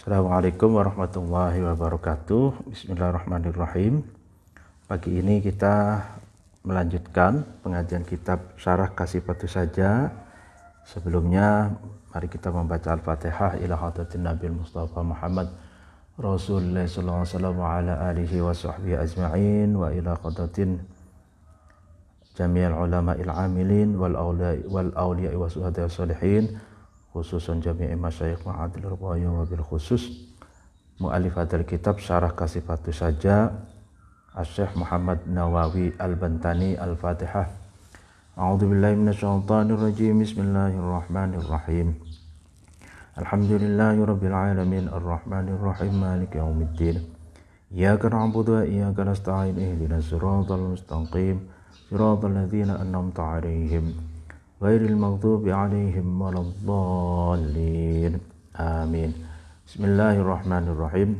Assalamualaikum warahmatullahi wabarakatuh. Bismillahirrahmanirrahim. Pagi ini kita melanjutkan pengajian kitab Syarah Kasifatu Saja. Sebelumnya mari kita membaca Al-Fatihah ila hadratin Nabi Mustafa Muhammad Rasulullah sallallahu alaihi wasallam wa ala alihi wa sahbihi ajma'in wa ila hadratin jami'al ulama'il amilin wal awliya wa suhada salihin, khususan jami'i masyayikh ma'adil rubaiyah wa bil khusus mu'alif hadal kitab Syarah Kasifatu Saja Asy-Syaikh Muhammad Nawawi Al-Bantani. Al-Fatihah. A'udzu billahi minasyaitonir rajim. Bismillahirrahmanirrahim. Alhamdulillahi rabbil alamin arrahmanir rahim maliki yaumiddin. Iyyaka na'budu wa iyyaka nasta'in ihdinas siratal mustaqim siratal ladzina an'amta 'alaihim ghairil maghdubi 'alaihim waladdallin. Amin. Bismillahirrahmanirrahim.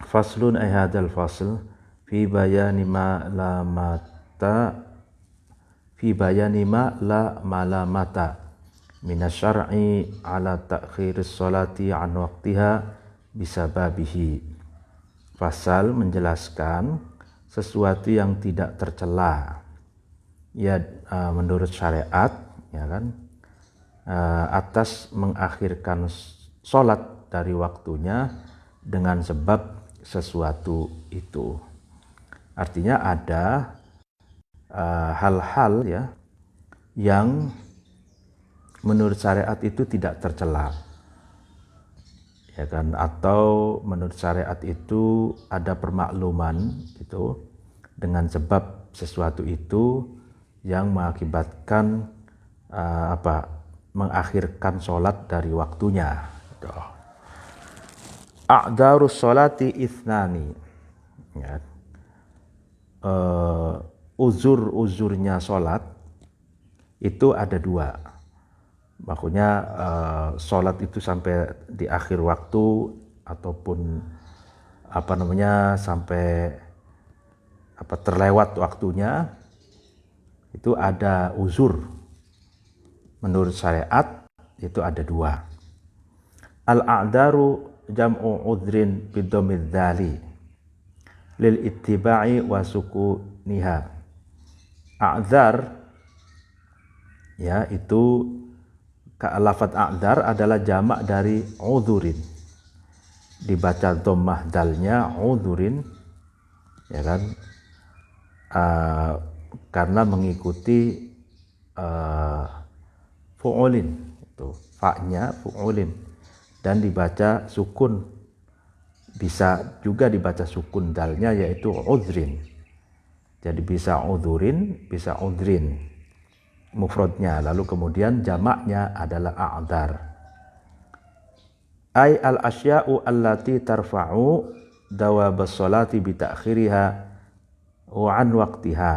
Faslun ay hadzal fasl fi bayani ma la malamata minasyar'i ala ta'khiris sholati an waqtiha bisababihi. Fasal menjelaskan sesuatu yang tidak tercela menurut syariat, ya kan, atas mengakhirkan sholat dari waktunya dengan sebab sesuatu itu. Artinya ada hal-hal ya yang menurut syariat itu tidak tercela, ya kan, atau menurut syariat itu ada permakluman gitu dengan sebab sesuatu itu yang mengakibatkan mengakhirkan sholat dari waktunya. A'darus sholati ithnani, ya. Uzur-uzurnya sholat itu ada dua. Maksudnya sholat itu sampai di akhir waktu ataupun sampai terlewat waktunya, itu ada uzur. Menurut syariat itu ada dua. Al-a'daru jam'u udhrin bidomid dhali lil ittiba'i wa sukuniha. A'dhar, ya, itu lafadz a'dhar adalah jamak dari udhurin, dibaca dhammah dalnya udhurin, ya kan, karena mengikuti fu'ulin, itu fa-nya fu'ulin, dan dibaca sukun, bisa juga dibaca sukun dalnya, yaitu udhrin. Jadi bisa udhurin, bisa udhrin mufradnya, lalu kemudian jamaknya adalah a'dhar. Ay al-asya'u allati tarfa'u dawabas sholati bi ta'khiriha wa an waqtiha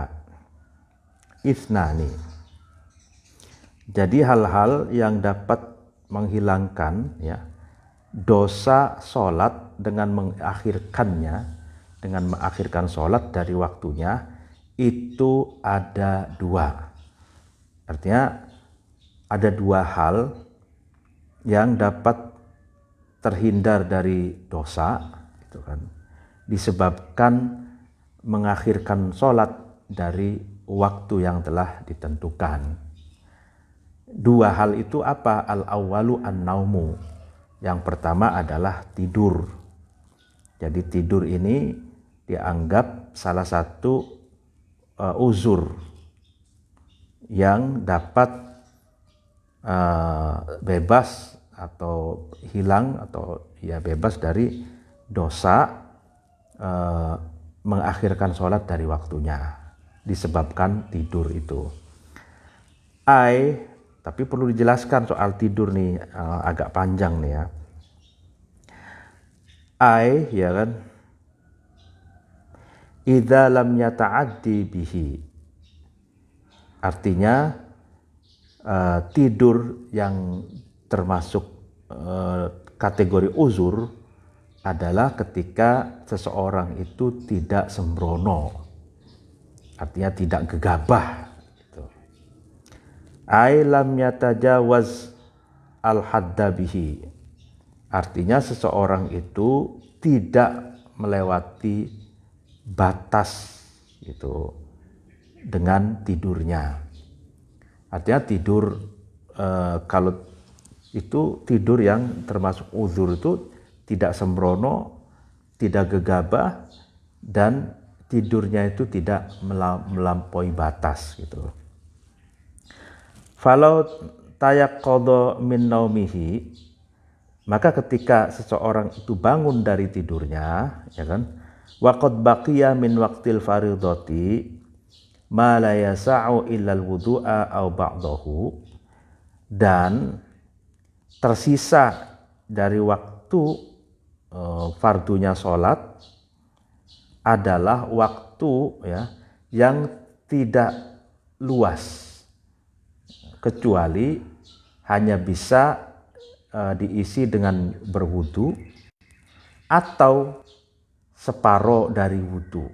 ithnani. Jadi hal-hal yang dapat menghilangkan, ya, dosa sholat dengan mengakhirkan sholat dari waktunya, itu ada dua. Artinya ada dua hal yang dapat terhindar dari dosa, itu kan, disebabkan mengakhirkan sholat dari waktu yang telah ditentukan. Dua hal itu apa? Al-awwalu an-naumu. Yang pertama adalah tidur. Jadi tidur ini dianggap salah satu uzur yang dapat bebas atau hilang atau ya bebas dari dosa mengakhirkan sholat dari waktunya disebabkan tidur itu. Tapi perlu dijelaskan soal tidur nih, agak panjang nih ya. Ya kan, idza lam yata'addi bihi. Artinya tidur yang termasuk kategori uzur adalah ketika seseorang itu tidak sembrono, artinya tidak gegabah. Ay lam yatajawaz al-hadda bihi. Artinya seseorang itu tidak melewati batas gitu dengan tidurnya. Artinya tidur kalau itu tidur yang termasuk uzur itu tidak sembrono, tidak gegabah, dan tidurnya itu tidak melampaui batas gitu. Falau tayaqqadha min naumihi, maka ketika seseorang itu bangun dari tidurnya, ya kan, waqad baqiya min waqtil faridati ma la yasa'u illa al-wudu'a aw ba'dahu, dan tersisa dari waktu fardunya sholat adalah waktu ya yang tidak luas, kecuali hanya bisa diisi dengan berwudu atau separuh dari wudu.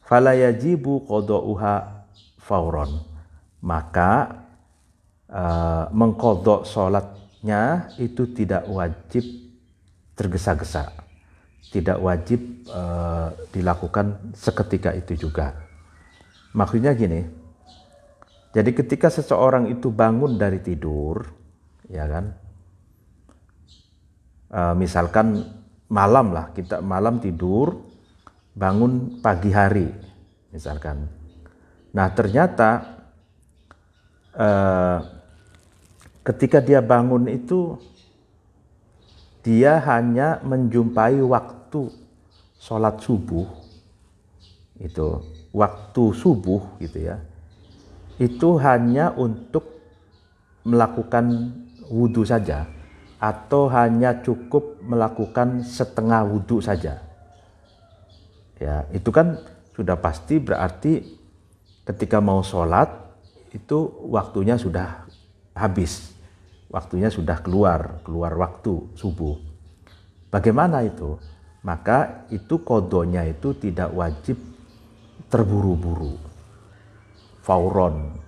Fala yajibu qada'uha fauron, maka mengqadha sholatnya itu tidak wajib tergesa-gesa, tidak wajib dilakukan seketika itu juga. Maksudnya gini, jadi ketika seseorang itu bangun dari tidur, ya kan, misalkan malam lah, kita malam tidur, bangun pagi hari misalkan. Nah ternyata ketika dia bangun itu dia hanya menjumpai waktu sholat subuh, itu waktu subuh gitu ya, itu hanya untuk melakukan wudhu saja, atau hanya cukup melakukan setengah wudhu saja. Ya, itu kan sudah pasti berarti ketika mau sholat itu waktunya sudah habis, waktunya sudah keluar waktu subuh. Bagaimana itu? Maka itu qadhonya itu tidak wajib terburu-buru, fauron,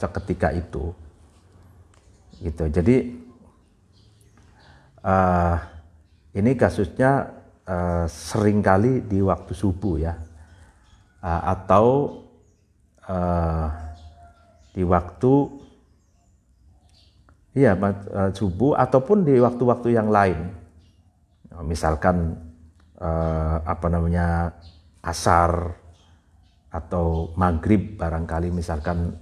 seketika itu. Gitu. Jadi ini kasusnya seringkali di waktu subuh ya, atau di waktu subuh ataupun di waktu-waktu yang lain, misalkan asar atau maghrib barangkali, misalkan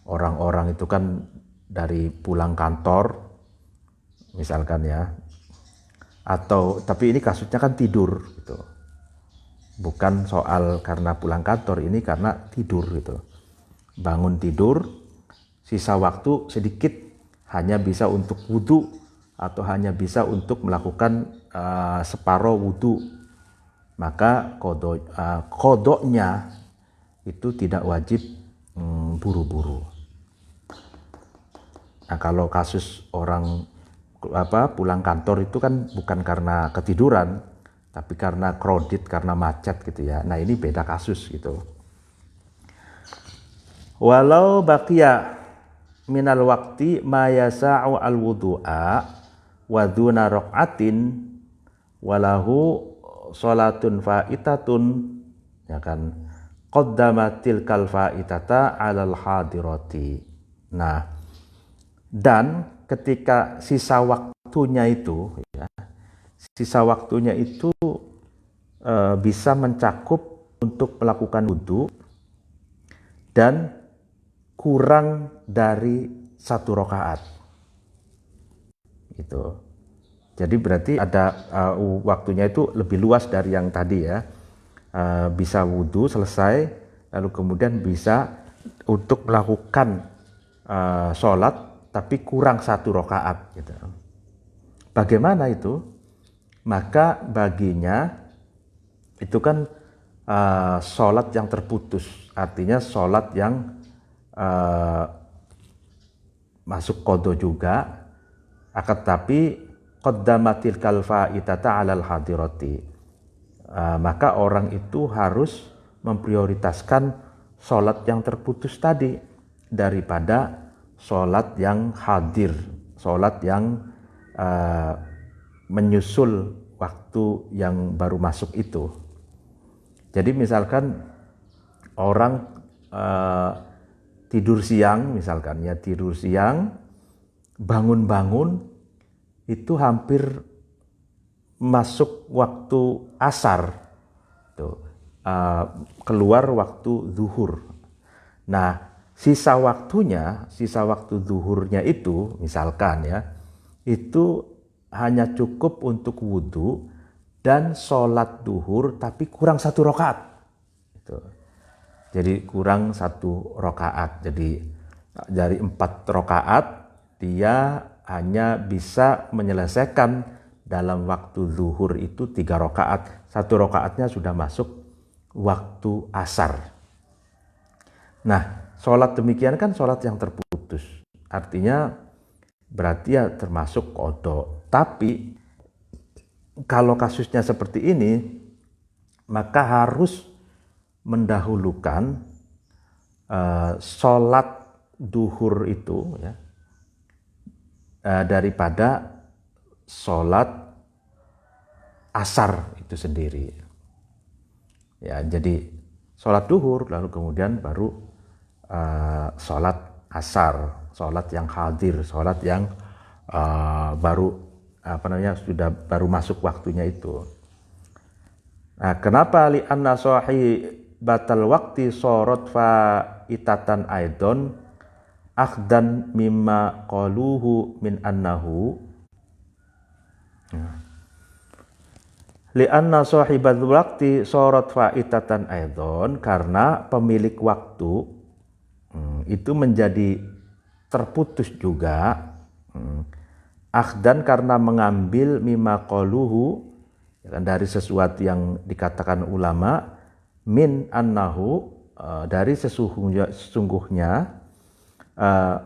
orang-orang itu kan dari pulang kantor misalkan ya, atau tapi ini kasusnya kan tidur gitu, bukan soal karena pulang kantor, ini karena tidur gitu, bangun tidur, sisa waktu sedikit hanya bisa untuk wudhu atau hanya bisa untuk melakukan separuh wudhu, maka qadhonya itu tidak wajib buru-buru. Nah kalau kasus orang pulang kantor itu kan bukan karena ketiduran, tapi karena crowded, karena macet gitu ya. Nah ini beda kasus gitu. Walau baqiya minal waqti ma yasa'u al wudu'a wa duna raq'atin walahu sholatun fa'itatun, ya kan, qaddamatil kal fa'itata 'alal hadirati. Nah, dan ketika sisa waktunya itu ya, sisa waktunya itu bisa mencakup untuk melakukan wudu dan kurang dari 1 rakaat gitu. Jadi berarti ada waktunya itu lebih luas dari yang tadi ya, bisa wudu selesai lalu kemudian bisa untuk melakukan sholat tapi kurang 1 rakaat gitu. Bagaimana itu? Maka baginya itu kan sholat yang terputus, artinya sholat yang masuk qadha juga, akan tapi qaddamatil kal fa'itata 'alal hadirati, maka orang itu harus memprioritaskan sholat yang terputus tadi daripada sholat yang hadir, sholat yang menyusul waktu yang baru masuk itu. Jadi misalkan orang tidur siang, misalkan ya tidur siang, bangun-bangun itu hampir masuk waktu asar, tuh, keluar waktu zuhur. Nah, sisa waktu zuhurnya itu, misalkan ya, itu hanya cukup untuk wudhu dan sholat duhur, tapi kurang 1 rakaat. Jadi kurang 1 rakaat. Jadi dari 4 rakaat dia hanya bisa menyelesaikan dalam waktu zuhur itu 3 rakaat. 1 rakaatnya sudah masuk waktu asar. Nah, sholat demikian kan sholat yang terputus. Artinya berarti ya termasuk qadha. Tapi kalau kasusnya seperti ini, maka harus mendahulukan sholat duhur itu ya, daripada sholat asar itu sendiri. Ya, jadi sholat duhur lalu kemudian baru sholat asar, sholat yang hadir, sholat yang baru sudah baru masuk waktunya itu. Nah, kenapa li'anna sahibatal waqti sorot fa itatan aidon akhdan mimma qaluhu min annahu li'anna sahibatul waqti sorot fa itatan aidon, karena pemilik waktu itu menjadi terputus juga, akhdan karena mengambil mimma qaluhu, dari sesuatu yang dikatakan ulama, min annahu, dari sesungguhnya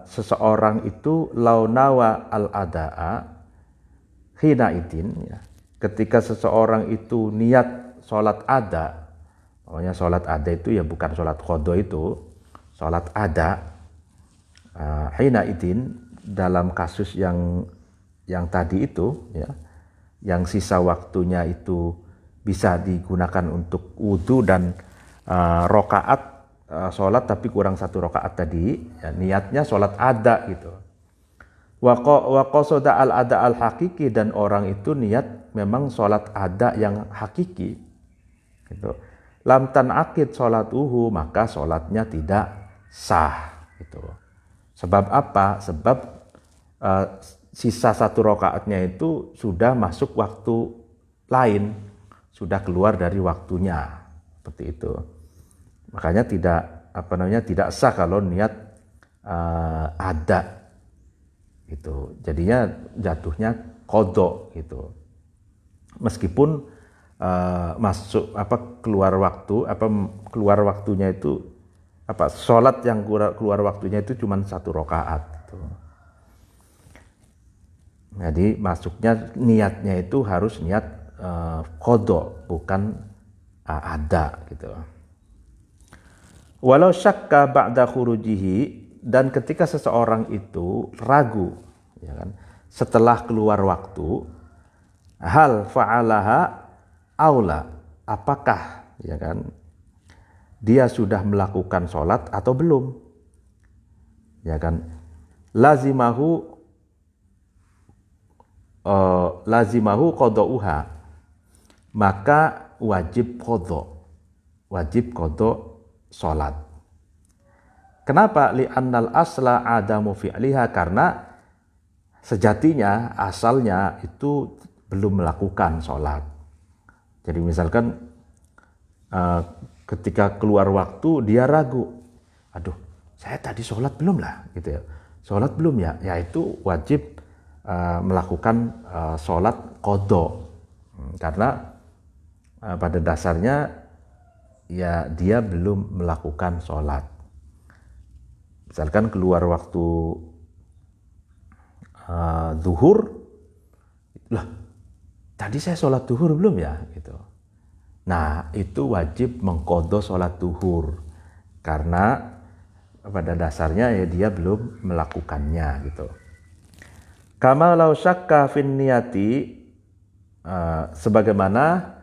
seseorang itu launawa al-ada'a hina idin ya. Ketika seseorang itu niat sholat ada, pokoknya sholat ada itu ya bukan sholat qadha itu, sholat ada, hina idin, dalam kasus yang tadi itu ya, yang sisa waktunya itu bisa digunakan untuk wudhu dan rokaat sholat tapi kurang 1 rokaat tadi ya, niatnya sholat ada gitu. Wa qasada al ada al hakiki, dan orang itu niat memang sholat ada yang hakiki gitu. Lam tanaqid sholatuhu, maka sholatnya tidak sah gitu. Sebab apa? Sebab sisa 1 rakaatnya itu sudah masuk waktu lain, sudah keluar dari waktunya, seperti itu. Makanya tidak sah kalau niat ada gitu. Jadinya jatuhnya qadha gitu. Meskipun keluar waktunya itu sholat yang keluar waktunya itu cuma 1 rakaat gitu. Jadi masuknya niatnya itu harus niat qadha, bukan ada gitu. Walau syakka ba'da khurujihi, dan ketika seseorang itu ragu ya kan, setelah keluar waktu, hal fa'alaha aula, apakah ya kan dia sudah melakukan sholat atau belum, ya kan, lazimahu qada'uha, maka wajib qadha sholat. Kenapa? Li'annal asla adamu fi'liha, karena sejatinya asalnya itu belum melakukan sholat. Jadi misalkan ketika keluar waktu dia ragu, aduh saya tadi sholat belum lah gitu ya, sholat belum ya, yaitu wajib melakukan sholat qadha, karena pada dasarnya ya dia belum melakukan sholat. Misalkan keluar waktu zuhur, lah tadi saya sholat zuhur belum ya gitu. Nah itu wajib mengqadha sholat zuhur, karena pada dasarnya ya dia belum melakukannya gitu. Kama law syakka fin niyati, sebagaimana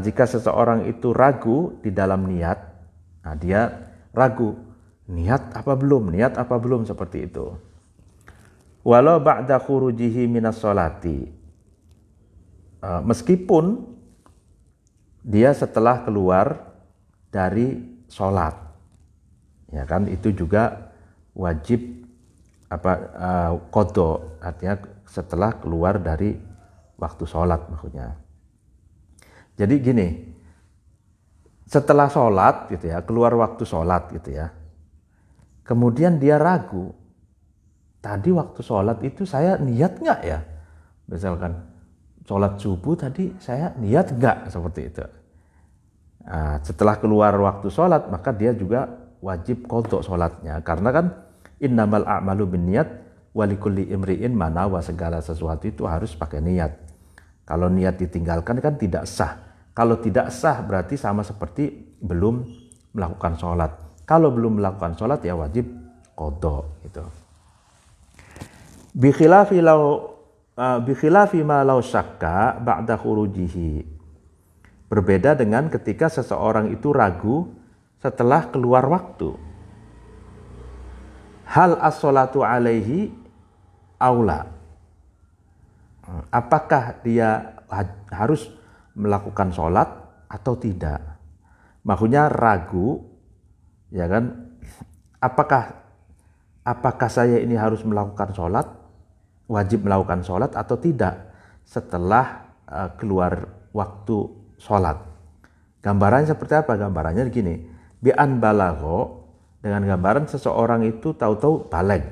jika seseorang itu ragu di dalam niat, nah dia ragu niat apa belum seperti itu. Walau ba'da khurujihi minas sholati, meskipun dia setelah keluar dari sholat, ya kan, itu juga wajib qadha, artinya setelah keluar dari waktu sholat maksudnya. Jadi gini, setelah sholat gitu ya, keluar waktu sholat gitu ya, kemudian dia ragu, tadi waktu sholat itu saya niat nggak ya, misalkan sholat subuh tadi saya niat nggak, seperti itu. Nah, setelah keluar waktu sholat maka dia juga wajib qadha sholatnya, karena kan innamal a'malu binniyat walikulli imri'in ma nawa, segala sesuatu itu harus pakai niat. Kalau niat ditinggalkan kan tidak sah. Kalau tidak sah berarti sama seperti belum melakukan sholat. Kalau belum melakukan sholat ya wajib qadha gitu. Bi khilafi ma law syakka ba'da khurujihi. Berbeda dengan ketika seseorang itu ragu setelah keluar waktu. Hal as-sholatu alaihi aula. Apakah dia harus melakukan sholat atau tidak? Maksudnya ragu, ya kan? Apakah saya ini harus melakukan sholat, wajib melakukan sholat atau tidak setelah keluar waktu sholat? Gambarannya seperti apa? Gambarannya begini, bi'an balagho, dengan gambaran seseorang itu tahu-tahu baligh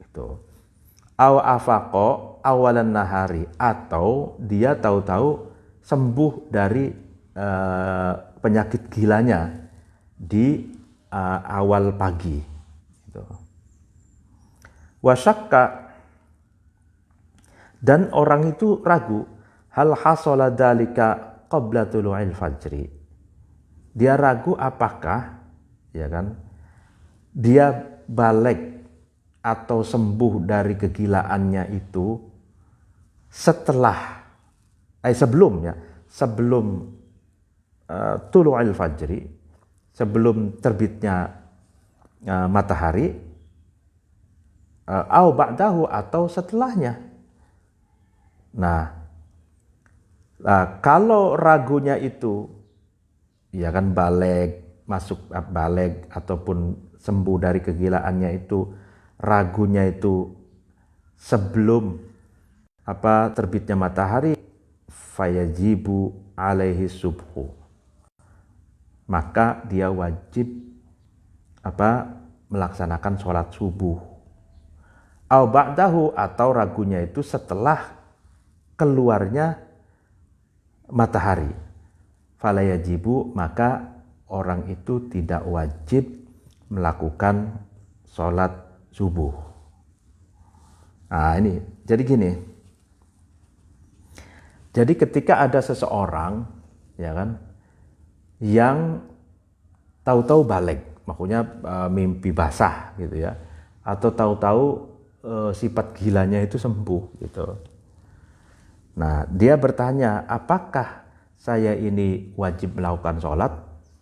gitu. Aw afaqo awalan nahari, atau dia tahu-tahu sembuh dari penyakit gilanya di awal pagi gitu. Wasyakka, dan orang itu ragu, hal hasala dalika qabla tulu'il fajri, dia ragu apakah, ya kan, dia balik atau sembuh dari kegilaannya itu sebelum tulu'il fajri, sebelum terbitnya matahari, au ba'dahu, atau setelahnya. Nah, kalau ragunya itu, ya kan, balik ataupun sembuh dari kegilaannya itu, ragunya itu sebelum terbitnya matahari, fayajibu alaihi subhu, maka dia wajib melaksanakan sholat subuh. Au ba'dahu, atau ragunya itu setelah keluarnya matahari, falayajibu, maka orang itu tidak wajib melakukan sholat subuh. Nah ini, jadi gini, jadi ketika ada seseorang, ya kan, yang tahu-tahu balik, maksudnya mimpi basah gitu ya, atau tahu-tahu sifat gilanya itu sembuh gitu. Nah, dia bertanya, apakah saya ini wajib melakukan sholat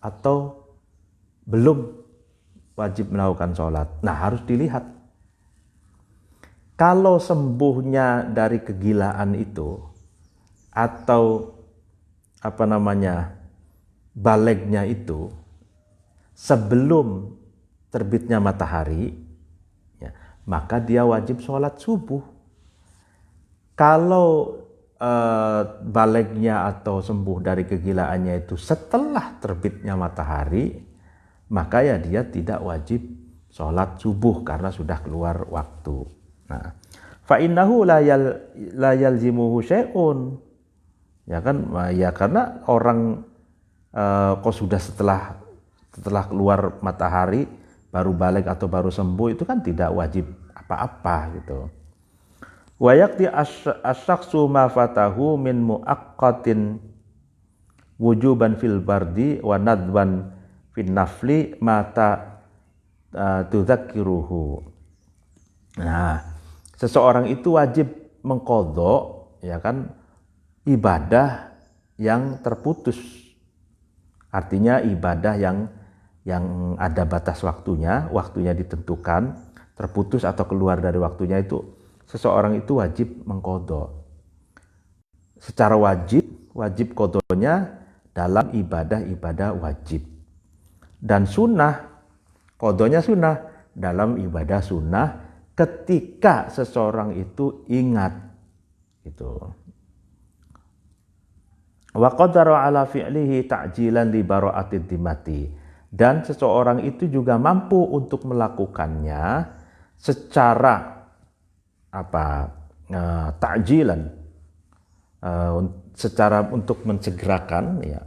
atau belum wajib melakukan sholat? Nah, harus dilihat. Kalau sembuhnya dari kegilaan itu, atau balignya itu sebelum terbitnya matahari, ya, maka dia wajib sholat subuh. Kalau balignya atau sembuh dari kegilaannya itu setelah terbitnya matahari, maka ya dia tidak wajib sholat subuh karena sudah keluar waktu. Nah, fa innahu la yalzimuhu syai'un, ya kan, ya karena orang kok sudah setelah keluar matahari baru balik atau baru sembuh, itu kan tidak wajib apa-apa gitu. Wa yaqdi asy-syakhsu ma fatahu min muaqqatin wujuban fil bardi wa nadban fin nafli mata tudzakkiruhu. Nah, seseorang itu wajib mengqadha, ya kan, ibadah yang terputus. Artinya ibadah yang ada batas waktunya ditentukan, terputus atau keluar dari waktunya, itu seseorang itu wajib mengqadha. Secara wajib qadhanya dalam ibadah-ibadah wajib. Dan qadhanya sunnah dalam ibadah sunnah ketika seseorang itu ingat gitu. Wa qadara ala fi'lihi ta'jilan li bara'atid dimati. Dan seseorang itu juga mampu untuk melakukannya secara ta'jilan, secara untuk mensegerakan, ya,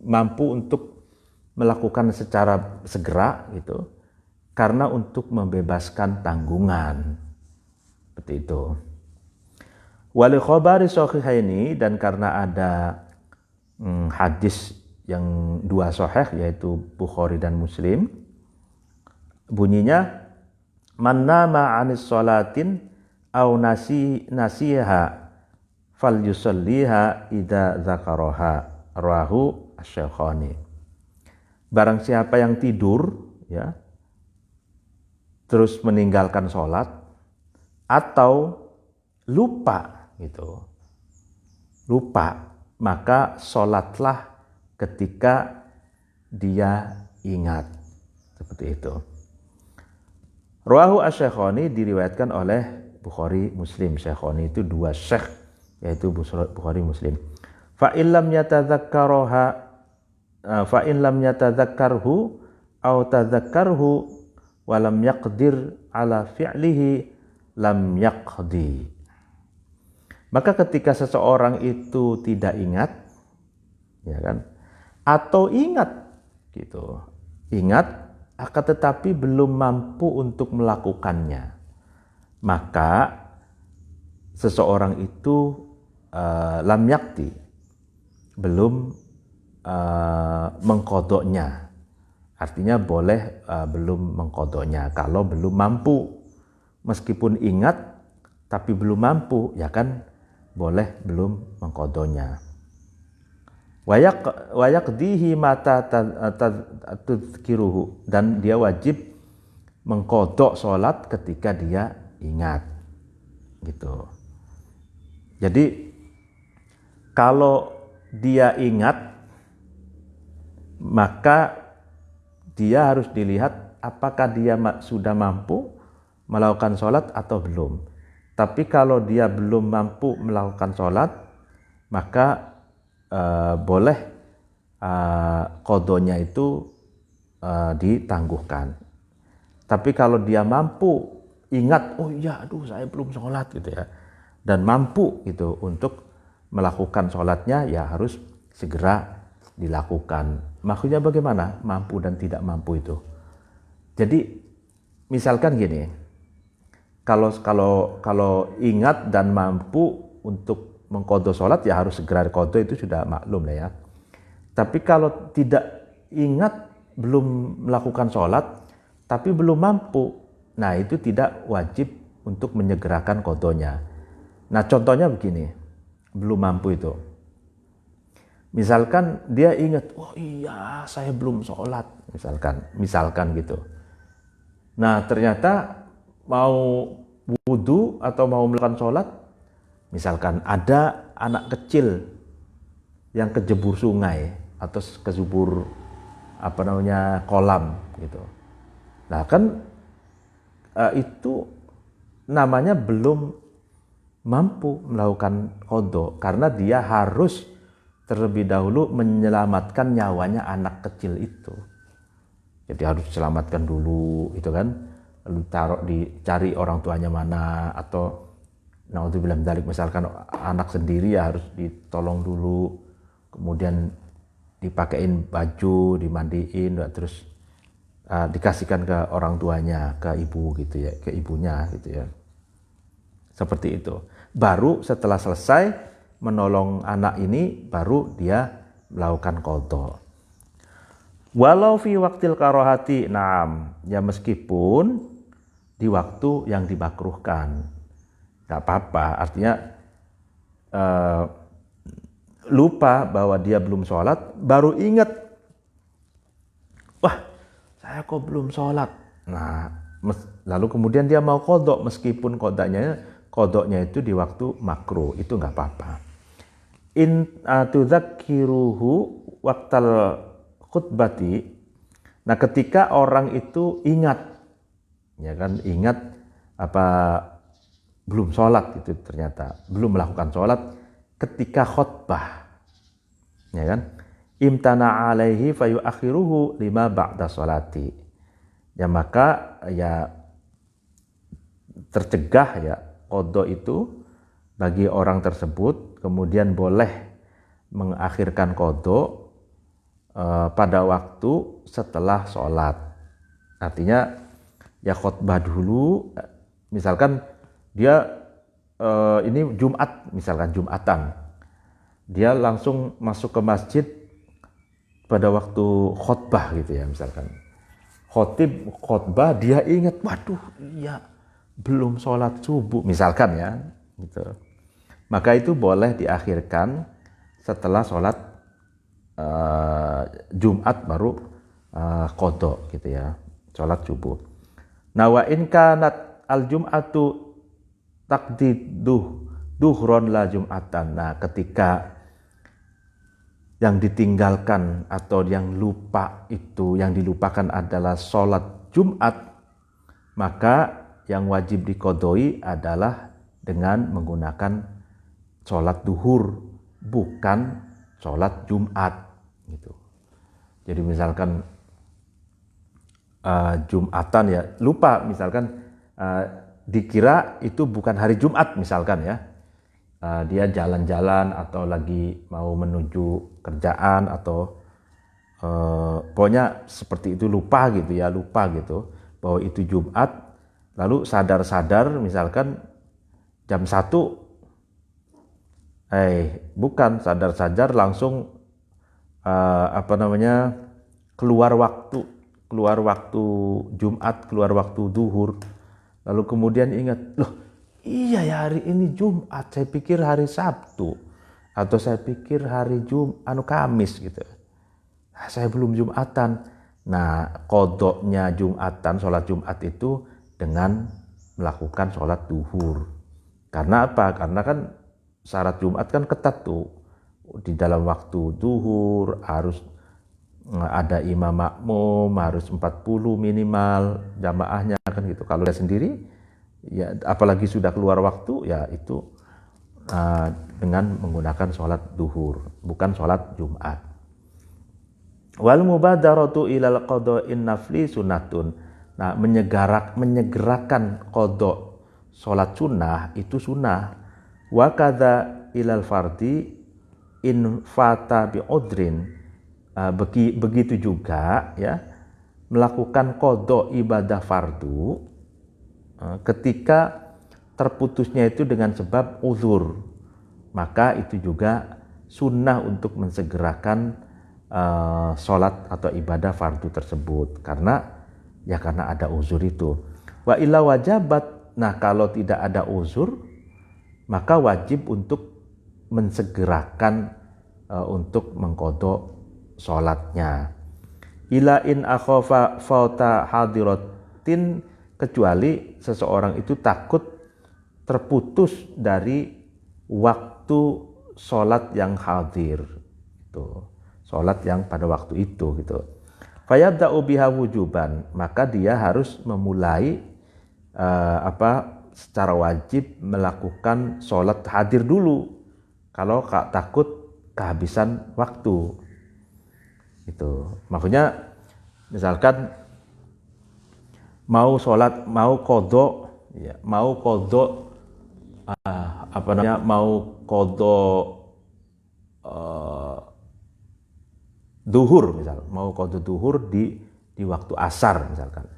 mampu untuk melakukan secara segera gitu, karena untuk membebaskan tanggungan. Seperti itu. Wali khabari sahihaini, dan karena ada hadis yang dua sahih, yaitu Bukhari dan Muslim, bunyinya man nama 'anis sholatin au nasiha falyusalliha idza dzakaraha, rawahu asy-Syaikhaani. Barang siapa yang tidur, ya, terus meninggalkan sholat atau lupa gitu, maka sholatlah ketika dia ingat. Seperti itu. Rawahu asy-Syaikhaani, diriwayatkan oleh Bukhari Muslim. Syaikhaani itu dua syekh, yaitu Bukhari Muslim. Fa illam yatadzakkarhu aw tadzakkarhu wa lam yaqdir ala fi'lihi lam yaqdi. Maka ketika seseorang itu tidak ingat, ya kan, atau ingat gitu, akan tetapi belum mampu untuk melakukannya, maka seseorang itu lam yaqdi, belum mengqadhanya. Artinya boleh belum mengqadhanya kalau belum mampu. Meskipun ingat tapi belum mampu, ya kan, boleh belum mengqadhanya. Wa yaqdihi mata tadhkiruhu, dan dia wajib mengqadha salat ketika dia ingat. Gitu. Jadi kalau dia ingat, maka dia harus dilihat apakah dia sudah mampu melakukan sholat atau belum. Tapi kalau dia belum mampu melakukan sholat, maka boleh qadhanya itu ditangguhkan. Tapi kalau dia mampu, ingat, oh iya, aduh saya belum sholat gitu ya, dan mampu gitu untuk melakukan sholatnya, ya harus segera dilakukan. Maksudnya bagaimana mampu dan tidak mampu itu? Jadi misalkan gini, kalau ingat dan mampu untuk mengqadha sholat, ya harus segera qadha, itu sudah maklum lah ya. Tapi kalau tidak ingat, belum melakukan sholat, tapi belum mampu, nah itu tidak wajib untuk menyegerakan qadhanya. Nah contohnya begini, belum mampu itu. Misalkan dia ingat, oh iya saya belum sholat, misalkan gitu. Nah ternyata mau wudu atau mau melakukan sholat, misalkan ada anak kecil yang kejebur sungai atau kejebur kolam gitu. Nah kan itu namanya belum mampu melakukan qadha, karena dia harus terlebih dahulu menyelamatkan nyawanya anak kecil itu. Jadi harus diselamatkan dulu, itu kan. Lalu dicari orang tuanya mana, atau naudzubillah min dzalik, misalkan anak sendiri, ya harus ditolong dulu, kemudian dipakein baju, dimandiin, terus dikasihkan ke orang tuanya, ke ibu gitu ya, ke ibunya gitu ya. Seperti itu. Baru setelah selesai menolong anak ini, baru dia melakukan qadha. Walau fi waqtil karahati, na'am, ya meskipun di waktu yang dimakruhkan. nggak apa-apa. Artinya lupa bahwa dia belum sholat, baru ingat, wah saya kok belum sholat. Nah, lalu kemudian dia mau qadha, meskipun qadhanya itu di waktu makruh, itu nggak apa-apa. In tudzakiruhu waqtal khutbati. Nah, ketika orang itu ingat, ya kan, ingat apa belum sholat, itu ternyata belum melakukan sholat ketika khutbah, ya kan, imtana alaihi fayu akhiruhu lima ba'da sholati, ya maka ya tercegah ya qadha itu bagi orang tersebut, kemudian boleh mengakhirkan qadha pada waktu setelah sholat. Artinya ya khutbah dulu, misalkan dia ini Jumat, misalkan Jumatan, dia langsung masuk ke masjid pada waktu khutbah gitu ya, misalkan khotib khutbah, dia ingat, waduh iya belum sholat subuh misalkan ya gitu, maka itu boleh diakhirkan setelah sholat Jumat baru qadha gitu ya, sholat subuh. Nah, wa in kanat al jum'atu taqdiduh duhron la jum'atan. Nah, ketika yang ditinggalkan atau yang lupa itu, yang dilupakan adalah sholat Jumat, maka yang wajib diqadhoi adalah dengan menggunakan sholat duhur, bukan sholat Jumat gitu. Jadi misalkan Jumatan ya, lupa misalkan dikira itu bukan hari Jumat misalkan ya, dia jalan-jalan atau lagi mau menuju kerjaan atau pokoknya seperti itu, lupa gitu ya, lupa gitu bahwa itu Jumat, lalu sadar-sadar misalkan jam 1, bukan sadar-sadar langsung keluar waktu Jumat, keluar waktu duhur, lalu kemudian ingat, loh iya ya hari ini Jumat, saya pikir hari Sabtu, atau saya pikir hari Kamis gitu, saya belum Jumatan. Nah, qadhanya Jumatan, sholat Jumat itu dengan melakukan sholat duhur. Karena apa? Karena kan syarat Jumat kan ketat tuh, di dalam waktu duhur harus ada imam makmum, harus 40 minimal jamaahnya kan gitu. Kalau dia sendiri ya, apalagi sudah keluar waktu ya, itu dengan menggunakan sholat duhur, bukan sholat Jumat. Wal mubadaratu ilal qadha'in nafli sunnatun. Nah, menyegerakan qadha sholat sunnah itu sunnah. Wa kadza ilal fardi in fata bi udrin. Begitu juga ya, melakukan qadha ibadah fardu ketika terputusnya itu dengan sebab uzur, maka itu juga sunnah untuk mensegerakan sholat atau ibadah fardu tersebut, karena ada uzur itu. Wa illa wajabat. Nah, kalau tidak ada uzur, maka wajib untuk mensegerakan untuk mengqadha sholatnya. Ila in akhafa fauta hadiratin, kecuali seseorang itu takut terputus dari waktu sholat yang hadir, itu sholat yang pada waktu itu gitu. Fayabda'u biha wujuban, maka dia harus memulai secara wajib melakukan sholat hadir dulu kalau takut kehabisan waktu. Itu maksudnya, misalkan mau sholat, mau qadha ya, mau qadha duhur, misal mau qadha duhur di waktu asar misalkan,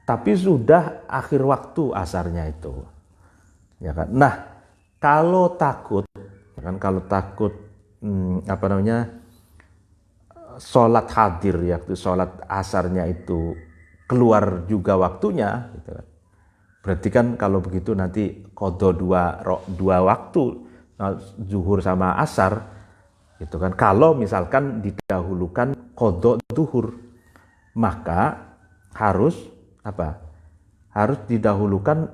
tapi sudah akhir waktu asarnya itu, ya kan. Nah, kalau takut sholat hadir ya, waktu sholat asarnya itu keluar juga waktunya gitu kan, Berarti kan kalau begitu nanti qadha dua waktu, zuhur sama asar, gitu kan. Kalau misalkan didahulukan qadha zuhur, maka harus apa? Harus didahulukan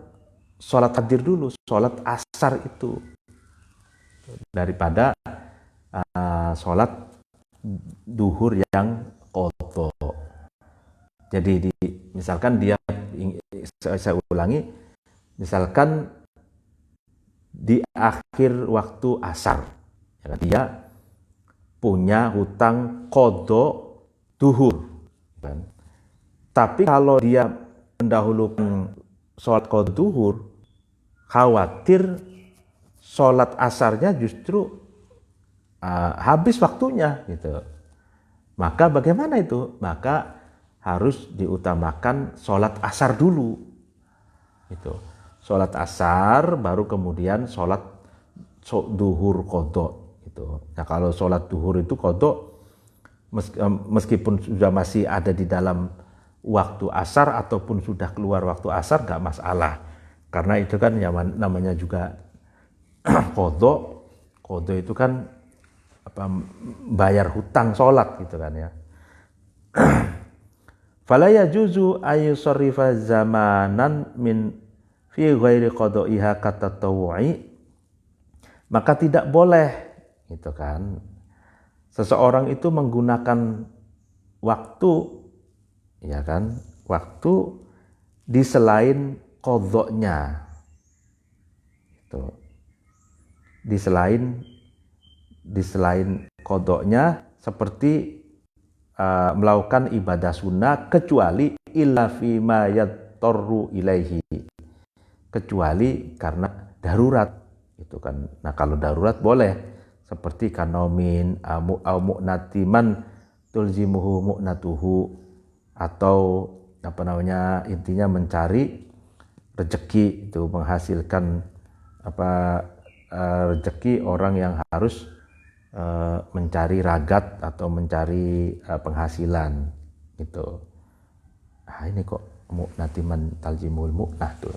sholat hadir dulu, sholat asar itu daripada sholat duhur yang qadha. Jadi misalkan dia, saya ulangi, misalkan di akhir waktu asar, dia punya hutang qadha duhur, kan? Tapi kalau dia mendahulukan sholat qadha duhur, khawatir sholat asarnya justru habis waktunya, gitu. Maka bagaimana itu? Maka harus diutamakan sholat asar dulu, gitu. Sholat asar baru kemudian sholat duhur qadha, gitu. Nah kalau sholat duhur itu qadha, meskipun sudah masih ada di dalam waktu asar ataupun sudah keluar waktu asar, nggak masalah, karena itu kan namanya juga qadha itu kan bayar hutang sholat, gitu kan ya. Fala yajuzu ayyusarrifa zamanan min fi ghairi qada'iha katatawu'i, maka tidak boleh, gitu kan, seseorang itu menggunakan waktu, ya kan, waktu di selain qadha-nya, gitu. Di selain qadha-nya, seperti melakukan ibadah sunnah, kecuali illa fima yatturu ilaihi, kecuali karena darurat, itu kan. Nah kalau darurat boleh, seperti kanomin au mu'natiman tulzimuhu mu'natuhu, atau intinya mencari rezeki, itu menghasilkan rezeki orang yang harus mencari ragat atau mencari penghasilan, gitu. Nah ini kok mu'natiman taljimul mu'nah tuh,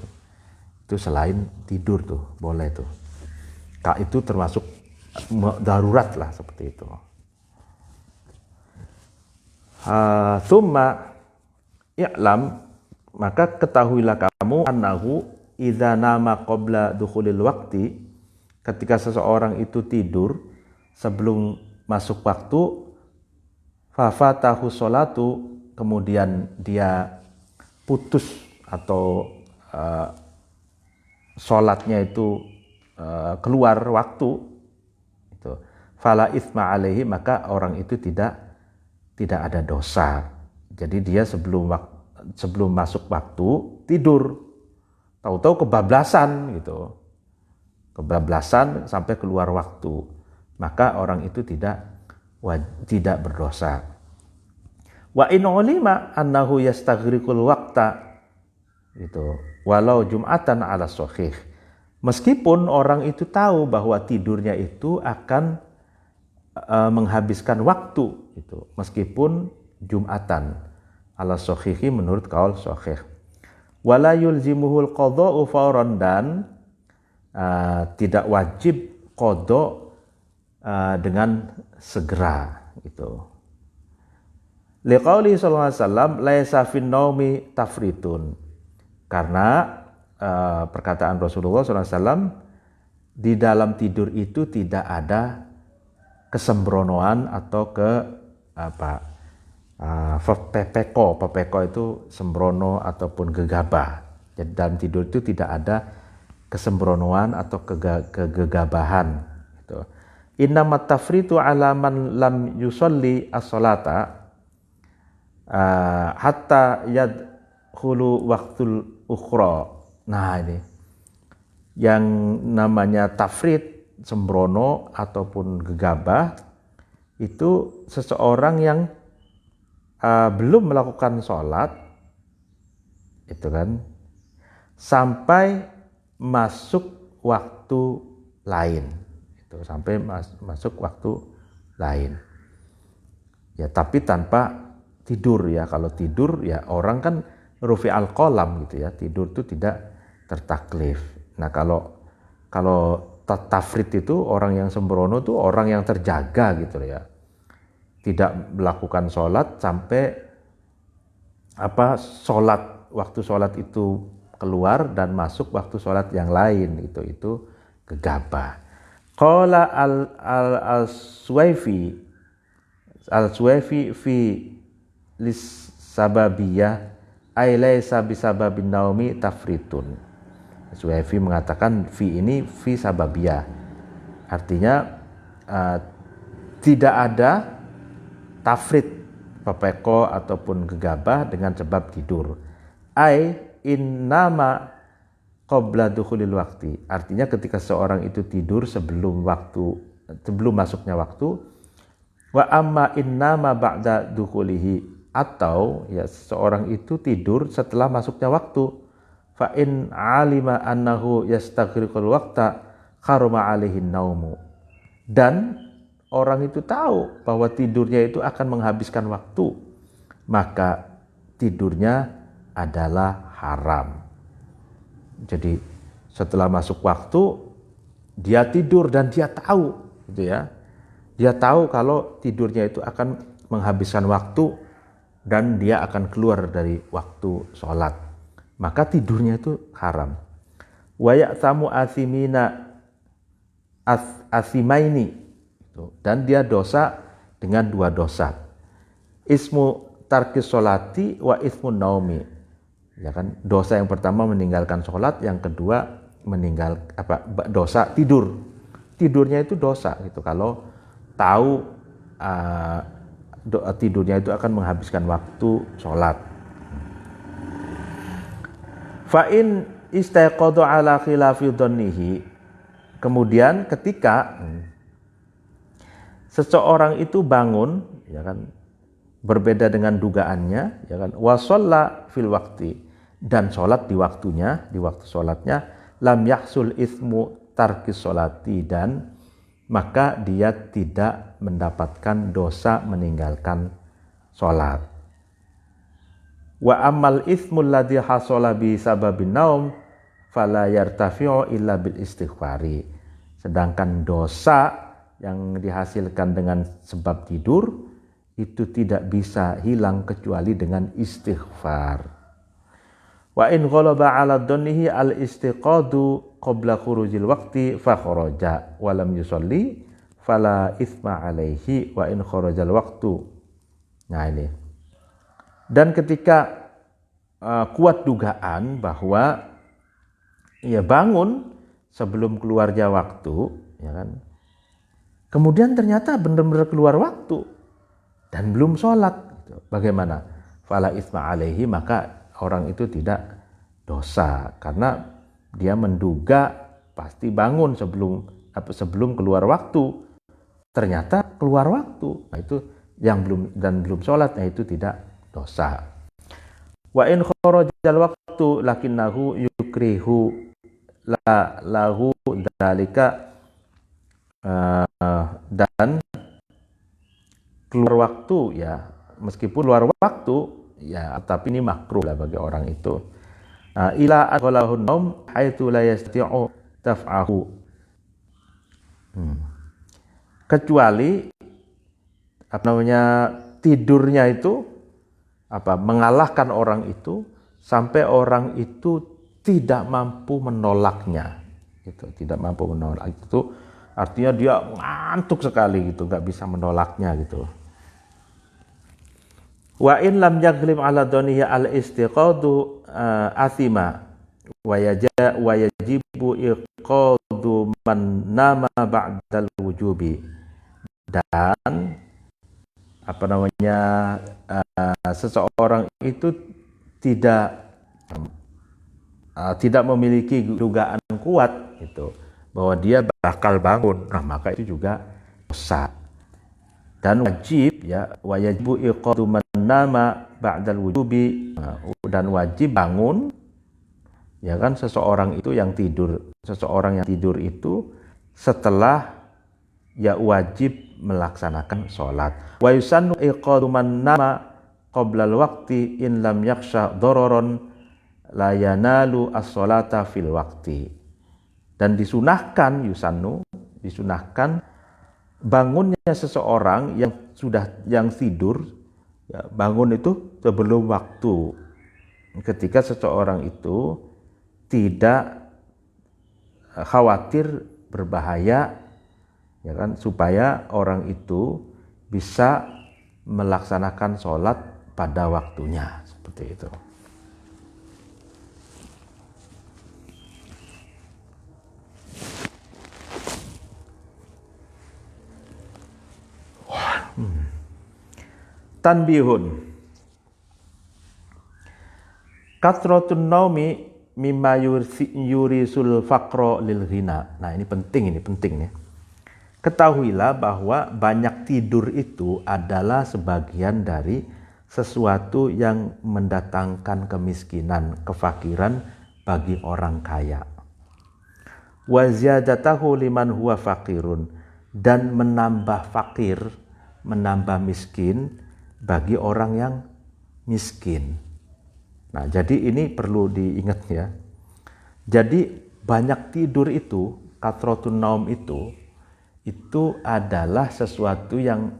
itu selain tidur tuh boleh tuh. Kak itu termasuk darurat lah, seperti itu. Tsumma i'lam, maka ketahuilah kamu, annahu idza nama qabla dukhulil waqti, ketika seseorang itu tidur sebelum masuk waktu, fafatahu sholatu, kemudian dia putus atau sholatnya itu keluar waktu, itu fala itsma alaihi, maka orang itu tidak ada dosa. Jadi dia sebelum masuk waktu tidur, tahu-tahu kebablasan, gitu, kebablasan sampai keluar waktu, maka orang itu tidak berdosa. Wa in ulima annahu yastaghriqul waqta, gitu, walau jum'atan ala sahih, meskipun orang itu tahu bahwa tidurnya itu akan menghabiskan waktu, itu meskipun jum'atan ala sahihi, menurut qaul sahih. Wala yulzimuhul qadha'u fawran, dan tidak wajib qadha dengan segera, gitu. Liqauli sallallahu alaihi wasallam laisa fin naumi tafritun, karena perkataan Rasulullah sallallahu alaihi wasallam, di dalam tidur itu tidak ada kesembronoan atau pepeko itu sembrono ataupun gegabah. Jadi dalam tidur itu tidak ada kesembronoan atau kegegabahan, gitu. Innamat tafritu ala man lam yusolli as-salata hatta yadkhulu waqtul ukhra. Nah ini yang namanya tafrit, sembrono ataupun gegabah, itu seseorang yang belum melakukan sholat, itu kan, sampai masuk waktu lain, itu sampai masuk waktu lain, ya, tapi tanpa tidur, ya. Kalau tidur, ya orang kan rufi al qalam, gitu ya, tidur itu tidak tertaklif. Nah, kalau tafrid itu orang yang sembrono itu orang yang terjaga gitu ya. Tidak melakukan sholat sampai waktu sholat itu keluar dan masuk waktu sholat yang lain, itu gegabah. Qala al-Suwaifi fi lis sababiyah ay laisa bisababin naumi tafritun. Suwaifi mengatakan fi ini fi sababiyah, artinya tidak ada tafrit, pepeko ataupun gegabah dengan sebab tidur. Ai innama qabla dukhulil waqti, artinya ketika seorang itu tidur sebelum masuknya waktu. Wa amma innama ba'da dukhulihi, atau ya seorang itu tidur setelah masuknya waktu. Fa in alima annahu yastaghriqul waqta kharama alaihin naumu, dan orang itu tahu bahwa tidurnya itu akan menghabiskan waktu, maka tidurnya adalah haram. Jadi setelah masuk waktu dia tidur dan dia tahu gitu ya. Dia tahu kalau tidurnya itu akan menghabiskan waktu dan dia akan keluar dari waktu sholat, maka tidurnya itu haram. Wa ya'tamu asimaini, dan dia dosa dengan dua dosa. Ismu tarkis sholati wa ismu naumi. Ya kan, dosa yang pertama meninggalkan sholat, yang kedua dosa tidur. Tidurnya itu dosa gitu kalau tahu tidurnya itu akan menghabiskan waktu sholat. Fa in istayqadha ala khilafi dhannihi, kemudian ketika seseorang itu bangun, ya kan, berbeda dengan dugaannya, ya kan, wa shalla fil waqti, dan sholat di waktunya, di waktu sholatnya, lam yahsul ismu tarkis sholati, dan maka dia tidak mendapatkan dosa meninggalkan sholat. Wa ammal ismul ladzi hasala bi sababin naum fala yartafi'u illa bil istighfari. Sedangkan dosa yang dihasilkan dengan sebab tidur itu tidak bisa hilang kecuali dengan istighfar. Wa in ghalaba 'ala dhannihi al-istiqadu qabla khurujil waqti fa kharaja wa lam yusalli fala itsma 'alaihi wa in kharajal waqtu. Nah ini. Dan ketika kuat dugaan bahwa ia bangun sebelum keluarnya waktu, ya kan, kemudian ternyata benar-benar keluar waktu dan belum sholat, bagaimana? Fala itsma 'alaihi, maka orang itu tidak dosa karena dia menduga pasti bangun sebelum keluar waktu, ternyata keluar waktu. Nah, itu yang belum sholat, nah itu tidak dosa. Wa in kharajal waqtu lakinnahu yukrihu la lahu dzalika, dan keluar waktu ya, meskipun keluar waktu ya, tapi ini makruh lah bagi orang itu. Ila aghalahun naum haitsu la yastati'u taf'ahu, kecuali tidurnya itu mengalahkan orang itu sampai orang itu tidak mampu menolaknya, gitu. Tidak mampu menolak itu artinya dia ngantuk sekali gitu, nggak bisa menolaknya gitu. Wa in lam yaghlim ala dhanihi al istiqadu athima wa yajibu iqadu man nama ba'dal wujubi, dan seseorang itu tidak memiliki dugaan kuat gitu bahwa dia bakal bangun, nah maka itu juga dosa. Dan wajib ya, wajibu iqadu man nama ba'dal wujubi, dan wajib bangun, ya kan, seseorang yang tidur itu setelah ya wajib melaksanakan sholat. Wa yusannu iqadu man nama qoblal waqti in lam yakhsha dararan la yanalu as-sholata fil waqti. Dan disunahkan disunahkan bangunnya seseorang yang tidur, ya, bangun itu sebelum waktu. Ketika seseorang itu tidak khawatir berbahaya, ya kan, supaya orang itu bisa melaksanakan sholat pada waktunya, seperti itu. Tanbihun. Kathratun naumi mimma yurisul faqra lil ghina. Nah, ini penting nih. Ketahuilah bahwa banyak tidur itu adalah sebagian dari sesuatu yang mendatangkan kemiskinan, kefakiran bagi orang kaya. Wa ziyadatahu liman huwa faqirun, dan menambah fakir, menambah miskin bagi orang yang miskin. Nah, jadi ini perlu diingat ya. Jadi banyak tidur itu, kathratun naum itu adalah sesuatu yang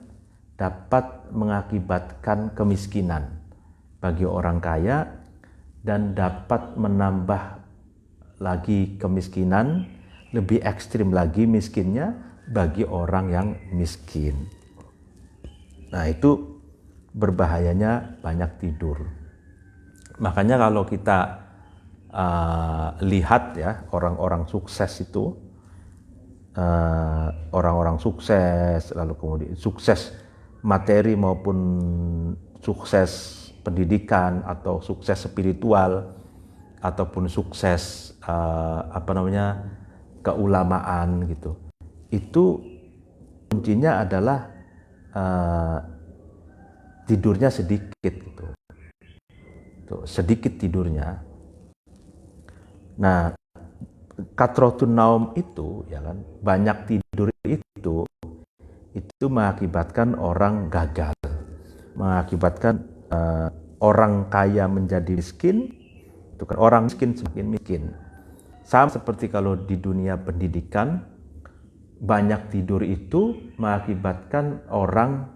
dapat mengakibatkan kemiskinan bagi orang kaya dan dapat menambah lagi kemiskinan, lebih ekstrim lagi miskinnya bagi orang yang miskin. Nah, itu berbahayanya banyak tidur. Makanya kalau kita lihat ya, orang-orang sukses itu, orang-orang sukses, lalu kemudian sukses materi maupun sukses pendidikan atau sukses spiritual ataupun sukses keulamaan gitu, itu kuncinya adalah tidurnya sedikit gitu. Sedikit tidurnya. Nah, kathratun naum itu, ya kan, banyak tidur itu mengakibatkan orang gagal, mengakibatkan orang kaya menjadi miskin, itu kan, orang miskin semakin miskin. Sama seperti kalau di dunia pendidikan, banyak tidur itu mengakibatkan orang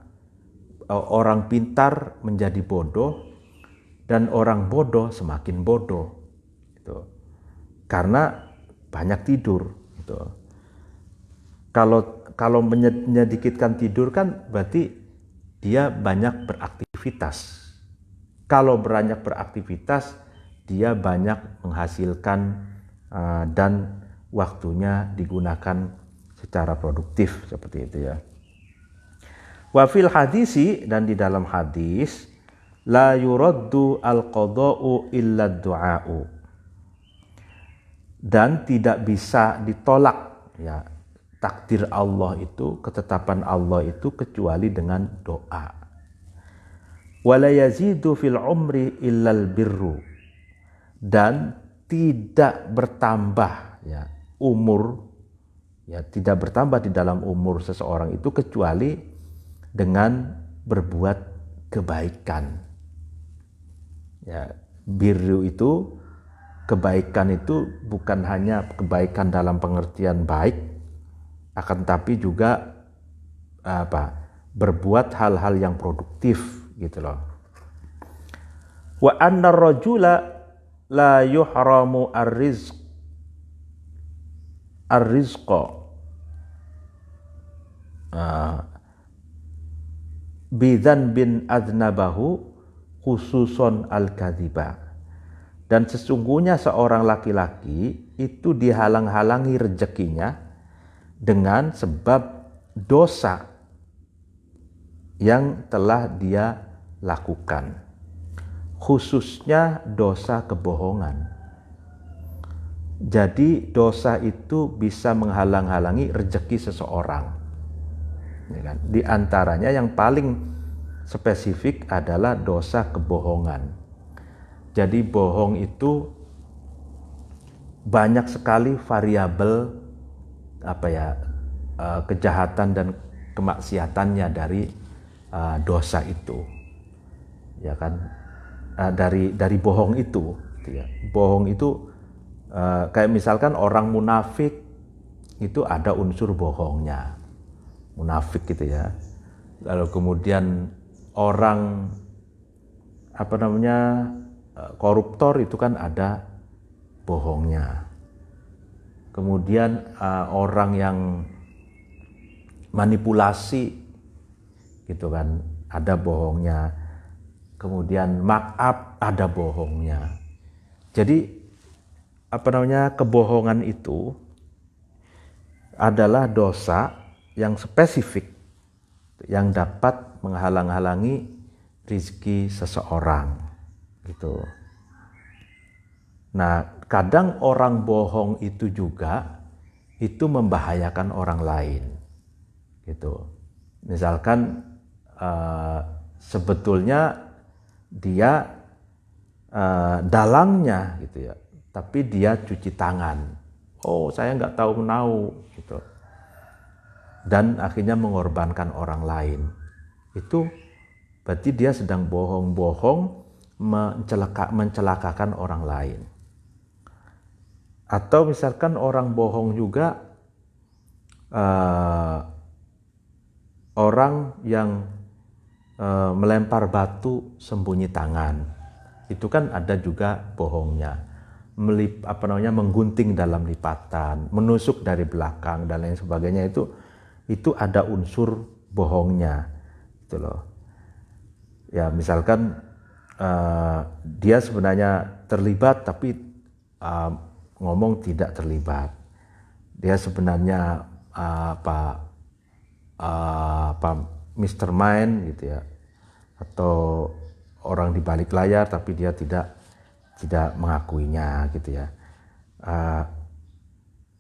pintar menjadi bodoh dan orang bodoh semakin bodoh, gitu. Karena banyak tidur, gitu. Kalau menyedikitkan tidur kan berarti dia banyak beraktivitas. Kalau banyak beraktivitas, dia banyak menghasilkan dan waktunya digunakan secara produktif, seperti itu ya. Wa fil hadisi, dan di dalam hadis, la yuraddu al-qada'u illa du'a'u, dan tidak bisa ditolak ya takdir Allah itu, ketetapan Allah itu, kecuali dengan doa. Wala yazidu fil umri illal birru, dan tidak bertambah ya umur, ya tidak bertambah di dalam umur seseorang itu kecuali dengan berbuat kebaikan. Ya, birru itu, kebaikan itu bukan hanya kebaikan dalam pengertian baik, akan tapi juga berbuat hal-hal yang produktif, gitu loh. Wa anna ar-rajula la yuhramu ar-rizqa bidzan bin adnabahu khususon al-kadhiba, dan sesungguhnya seorang laki-laki itu dihalang-halangi rezekinya dengan sebab dosa yang telah dia lakukan, khususnya dosa kebohongan. Jadi dosa itu bisa menghalang-halangi rezeki seseorang, ya kan? Di antaranya yang paling spesifik adalah dosa kebohongan. Jadi bohong itu banyak sekali variabel kejahatan dan kemaksiatannya dari dosa itu, ya kan, dari bohong itu. gitu ya. Bohong itu kayak misalkan orang munafik itu ada unsur bohongnya, munafik gitu ya. Lalu kemudian orang koruptor itu kan ada bohongnya. Kemudian orang yang manipulasi gitu kan ada bohongnya. Kemudian markup ada bohongnya. Jadi kebohongan itu adalah dosa yang spesifik yang dapat menghalang-halangi rezeki seseorang gitu. Nah, kadang orang bohong itu juga itu membahayakan orang lain gitu. Misalkan sebetulnya dia dalangnya gitu ya, tapi dia cuci tangan. Oh, saya nggak tahu menahu gitu. Dan akhirnya mengorbankan orang lain. Itu berarti dia sedang bohong-bohong mencelakakan orang lain. Atau misalkan orang bohong juga orang yang melempar batu sembunyi tangan, itu kan ada juga bohongnya. Menggunting dalam lipatan, menusuk dari belakang dan lain sebagainya, itu ada unsur bohongnya, gitu loh. Ya misalkan dia sebenarnya terlibat tapi ngomong tidak terlibat. Dia sebenarnya Mr. Mind gitu ya, atau orang di balik layar tapi dia tidak mengakuinya gitu ya.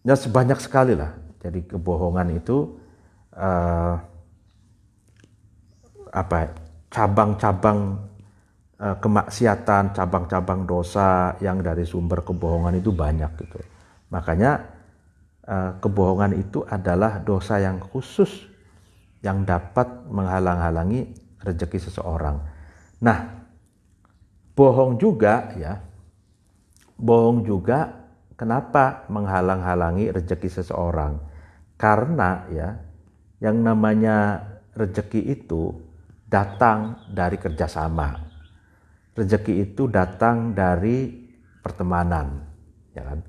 Ya sebanyak sekali lah. Jadi kebohongan itu cabang-cabang kemaksiatan, cabang-cabang dosa yang dari sumber kebohongan itu banyak gitu. Makanya kebohongan itu adalah dosa yang khusus yang dapat menghalang-halangi rezeki seseorang. Nah, bohong juga kenapa menghalang-halangi rezeki seseorang? Karena ya, yang namanya rezeki itu datang dari kerjasama. Rezeki itu datang dari pertemanan, ya kan?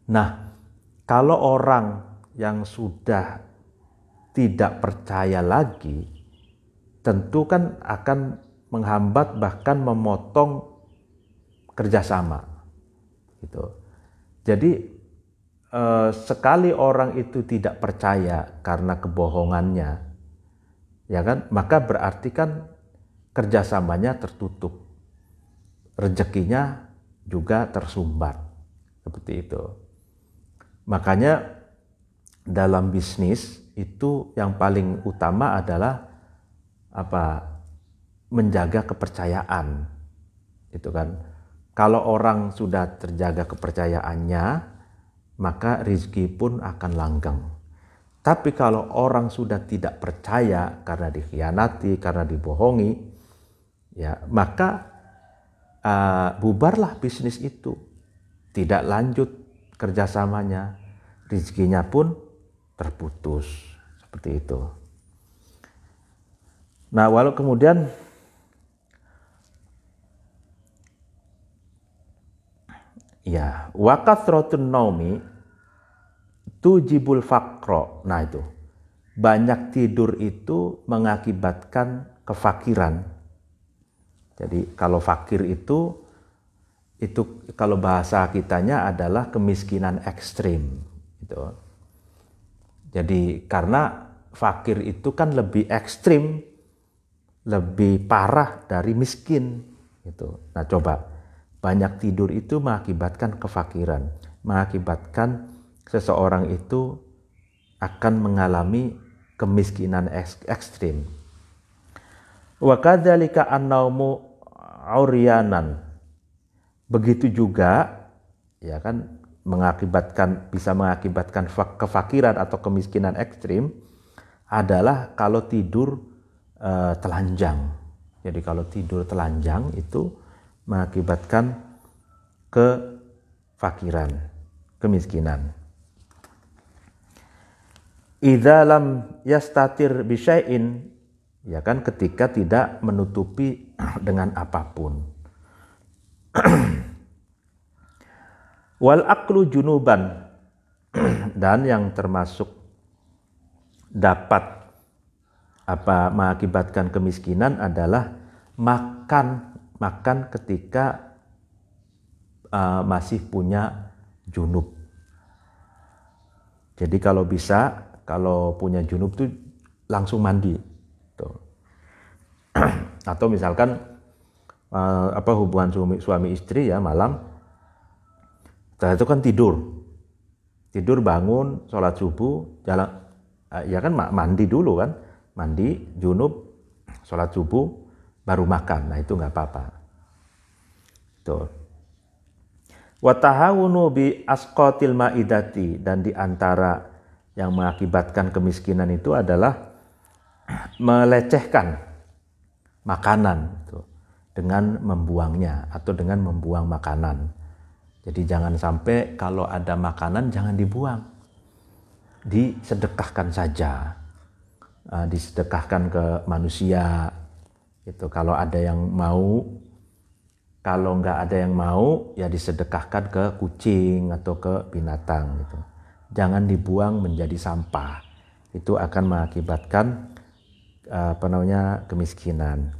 Nah, kalau orang yang sudah tidak percaya lagi, tentu kan akan menghambat bahkan memotong kerjasama gitu. Jadi sekali orang itu tidak percaya karena kebohongannya, ya kan, maka berarti kan kerjasamanya tertutup, rezekinya juga tersumbat, seperti itu. Makanya dalam bisnis itu yang paling utama adalah menjaga kepercayaan, itu kan. Kalau orang sudah terjaga kepercayaannya, maka rezeki pun akan langgeng. Tapi kalau orang sudah tidak percaya karena dikhianati, karena dibohongi, ya maka bubarlah bisnis itu, tidak lanjut kerjasamanya, rezekinya pun terputus, seperti itu. Nah, walau kemudian ya, wakathratun naumi tujibul faqra. Nah, itu banyak tidur itu mengakibatkan kefakiran. Jadi kalau fakir itu kalau bahasa kitanya adalah kemiskinan ekstrim gitu. Jadi karena fakir itu kan lebih ekstrim, lebih parah dari miskin gitu. Nah, coba, banyak tidur itu mengakibatkan kefakiran, mengakibatkan seseorang itu akan mengalami kemiskinan ekstrim. Wa kadzalika an-naumu auryanan. Begitu juga ya kan bisa mengakibatkan kefakiran atau kemiskinan ekstrim adalah kalau tidur telanjang. Jadi kalau tidur telanjang itu mengakibatkan kefakiran, kemiskinan. Idza lam yastatir bi syai'in, ya kan, ketika tidak menutupi dengan apapun. Wal aklu junuban, dan yang termasuk dapat mengakibatkan kemiskinan adalah makan ketika masih punya junub. Jadi kalau bisa, kalau punya junub tuh langsung mandi tuh. Atau misalkan hubungan suami istri ya, malam setelah itu kan tidur bangun, sholat subuh, jalan, ya kan mandi dulu kan, mandi junub, sholat subuh, baru makan. Nah itu nggak apa-apa tuh. Wa tahawunu bi asqatil maidati, dan diantara yang mengakibatkan kemiskinan itu adalah melecehkan makanan itu dengan membuangnya atau dengan membuang makanan. Jadi jangan sampai kalau ada makanan jangan dibuang, disedekahkan saja, disedekahkan ke manusia itu kalau ada yang mau. Kalau nggak ada yang mau ya disedekahkan ke kucing atau ke binatang gitu. Jangan dibuang menjadi sampah, itu akan mengakibatkan kemiskinan.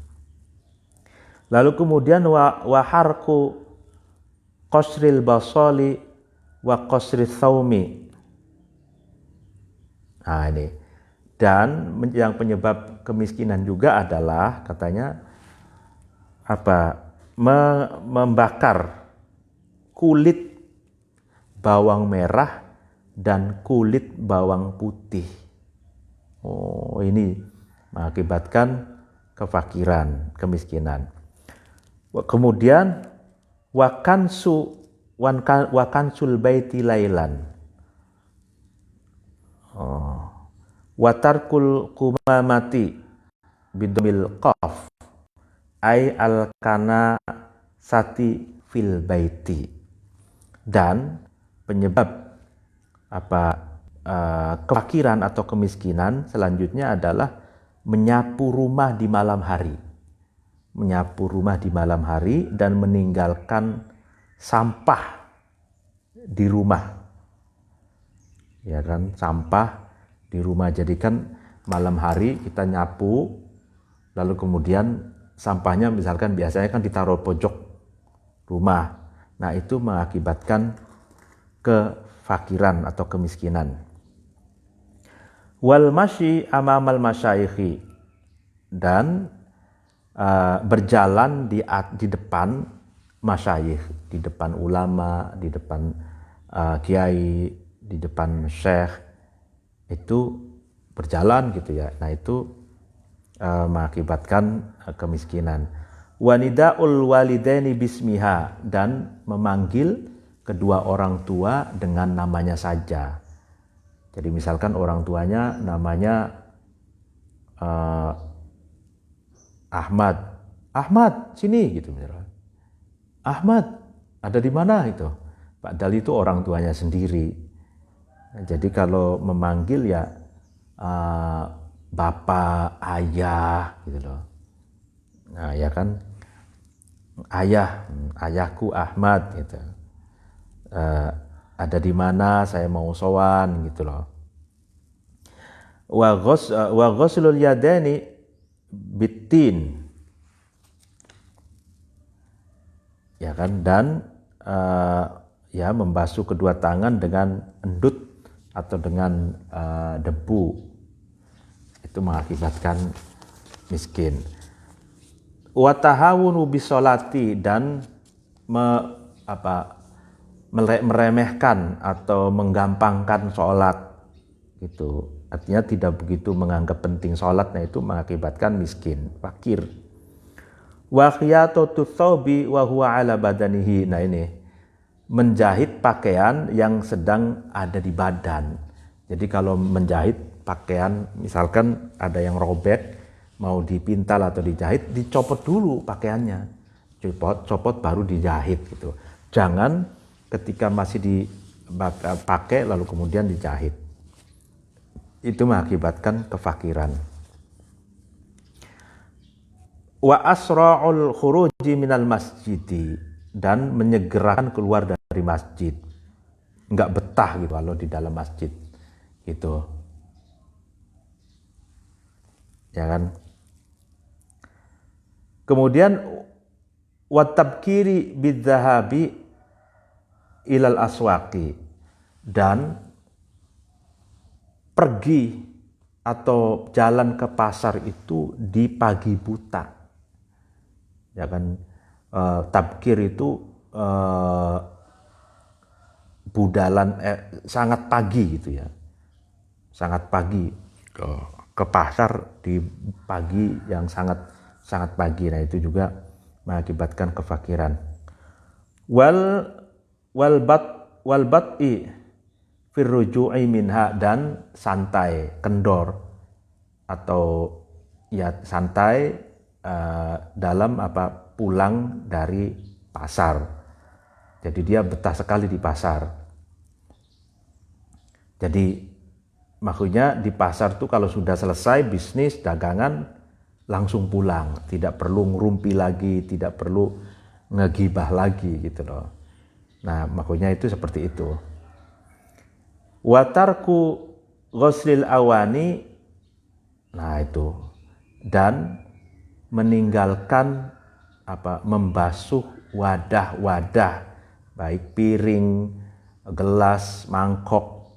Lalu kemudian wa harku qasril basali wa qasril thaumi. Nah ini, dan yang penyebab kemiskinan juga adalah katanya membakar kulit bawang merah dan kulit bawang putih. Oh, ini mengakibatkan kefakiran, kemiskinan. Kemudian wakansul baiti lailan. Watarkul kumamati bidomil qaf ay al-kana sati fil baiti. Dan penyebab kefakiran atau kemiskinan selanjutnya adalah menyapu rumah di malam hari. Menyapu rumah di malam hari dan meninggalkan sampah di rumah. Ya kan, sampah di rumah. Jadi kan malam hari kita nyapu, lalu kemudian sampahnya misalkan biasanya kan ditaruh pojok rumah. Nah, itu mengakibatkan kefakiran atau kemiskinan. Wal masyi amamal masyayikhi, dan berjalan di depan masyayikh, di depan ulama, di depan kiai, di depan syekh, itu berjalan gitu ya. Nah itu mengakibatkan kemiskinan. Wanidaul walidaini bismiha, dan memanggil kedua orang tua dengan namanya saja. Jadi misalkan orang tuanya namanya Ahmad sini gitu misalnya. Ahmad ada di mana itu? Padahal itu orang tuanya sendiri. Jadi kalau memanggil ya bapak, ayah gitu loh. Nah ya kan, ayahku Ahmad gitu. Ada di mana, saya mau sowan gitu loh. Wa ghuslul yadani bitin, ya kan, dan ya membasuh kedua tangan dengan endut atau dengan debu, itu mengakibatkan miskin. Wa tahawunu bisolati, dan meremehkan atau menggampangkan sholat gitu. Artinya tidak begitu menganggap penting sholat. Nah itu mengakibatkan miskin, fakir. Wa khiyatatu thawbi wa huwa ala badanihi. Nah ini, menjahit pakaian yang sedang ada di badan. Jadi kalau menjahit pakaian, misalkan ada yang robek, mau dipintal atau dijahit, dicopot dulu pakaiannya. Copot baru dijahit gitu. Jangan ketika masih dipakai lalu kemudian dijahit. Itu mengakibatkan kefakiran. Wa asra'ul khuruji minal masjidi, dan menyegerakan keluar dari masjid. Enggak betah gitu kalau di dalam masjid gitu. Ya kan? Kemudian watabkiri bidzahabi ilal aswaqi, dan pergi atau jalan ke pasar itu di pagi buta. Ya kan, tabkir itu budalan sangat pagi gitu ya. Sangat pagi ke pasar di pagi yang sangat pagi. Nah, itu juga mengakibatkan kefakiran. Wal bat'i fir ruju'i minha, dan santai, kendor atau ya santai dalam pulang dari pasar. Jadi dia betah sekali di pasar. Jadi maksudnya di pasar tuh kalau sudah selesai bisnis dagangan langsung pulang, tidak perlu ngerumpi lagi, tidak perlu ngegibah lagi gitu loh. Nah, maksudnya itu seperti itu. Watarku ghuslil awani, nah itu, dan meninggalkan membasuh wadah-wadah, baik piring, gelas, mangkok.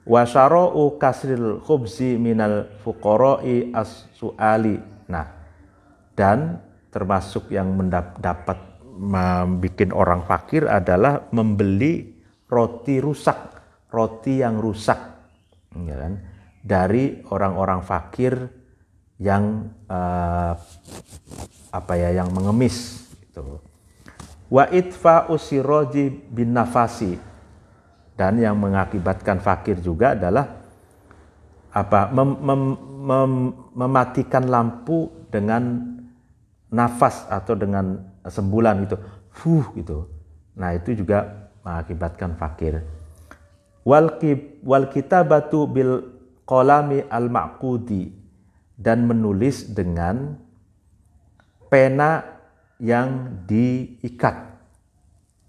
Wasyara'u kasril khubzi minal fuqara'i as-su'ali. Nah, dan termasuk yang dapat membuat orang fakir adalah membeli roti rusak, roti yang rusak, ya kan? Dari orang-orang fakir yang yang mengemis gitu. Wa itfa'u siraji bin nafasi, dan yang mengakibatkan fakir juga adalah mematikan lampu dengan nafas atau dengan sembulan gitu, gitu. Nah, itu juga mengakibatkan fakir. Wal kitabatu bil qalami al ma'qudi, dan menulis dengan pena yang diikat.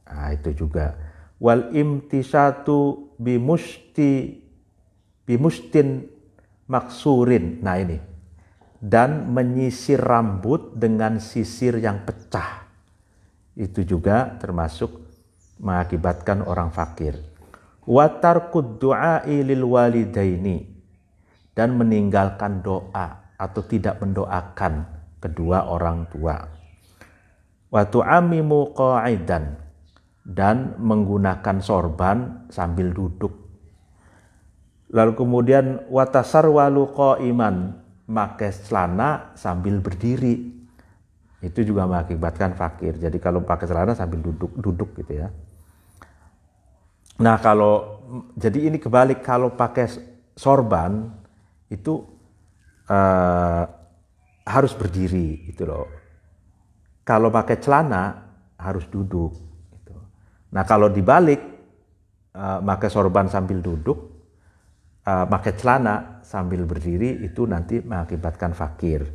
Nah, itu juga. Wal imtisatu bimustin maksurin. Nah, ini, dan menyisir rambut dengan sisir yang pecah. Itu juga termasuk mengakibatkan orang fakir. Wa tarkud du'ai lil walidaini, dan meninggalkan doa atau tidak mendoakan kedua orang tua. Wa tu'amimu qa'idan, dan menggunakan sorban sambil duduk. Lalu kemudian watasarwalu qa'iman, pakai celana sambil berdiri. Itu juga mengakibatkan fakir. Jadi kalau pakai celana sambil duduk gitu ya. Nah, jadi ini kebalik, kalau pakai sorban itu harus berdiri gitu loh. Kalau pakai celana harus duduk. Nah, kalau dibalik, pakai sorban sambil duduk, pakai celana sambil berdiri, itu nanti mengakibatkan fakir.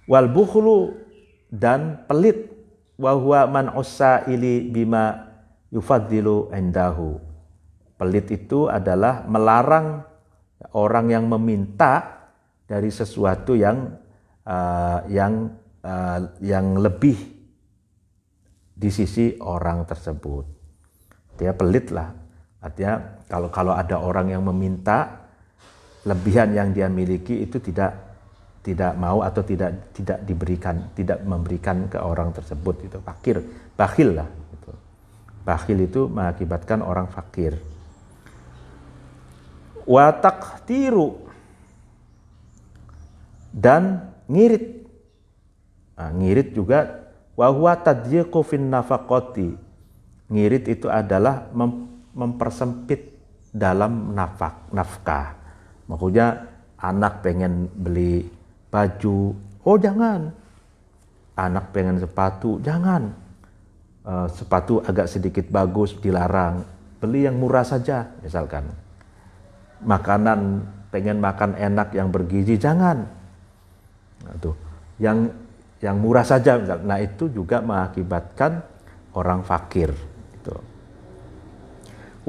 Wal bukhlu, dan pelit, wa huwa man usaili bima yufaddilu indahu. Pelit itu adalah melarang orang yang meminta dari sesuatu yang lebih di sisi orang tersebut. Dia pelit lah. Artinya kalau ada orang yang meminta lebihan yang dia miliki itu tidak mau atau tidak diberikan, tidak memberikan ke orang tersebut, itu fakir, bakhil lah gitu. Bakhil itu mengakibatkan orang fakir. Wa taqtiru, dan ngirit. Nah, ngirit juga wa huwa tadyiqu fin nafaqati. Ngirit itu adalah mempersempit dalam nafkah. Maksudnya anak pengen beli baju, oh jangan. Anak pengen sepatu, jangan. sepatu agak sedikit bagus dilarang, beli yang murah saja misalkan. Makanan, pengen makan enak yang bergizi, jangan. Nah, tuh, yang murah saja misalkan. Nah itu juga mengakibatkan orang fakir. Gitu.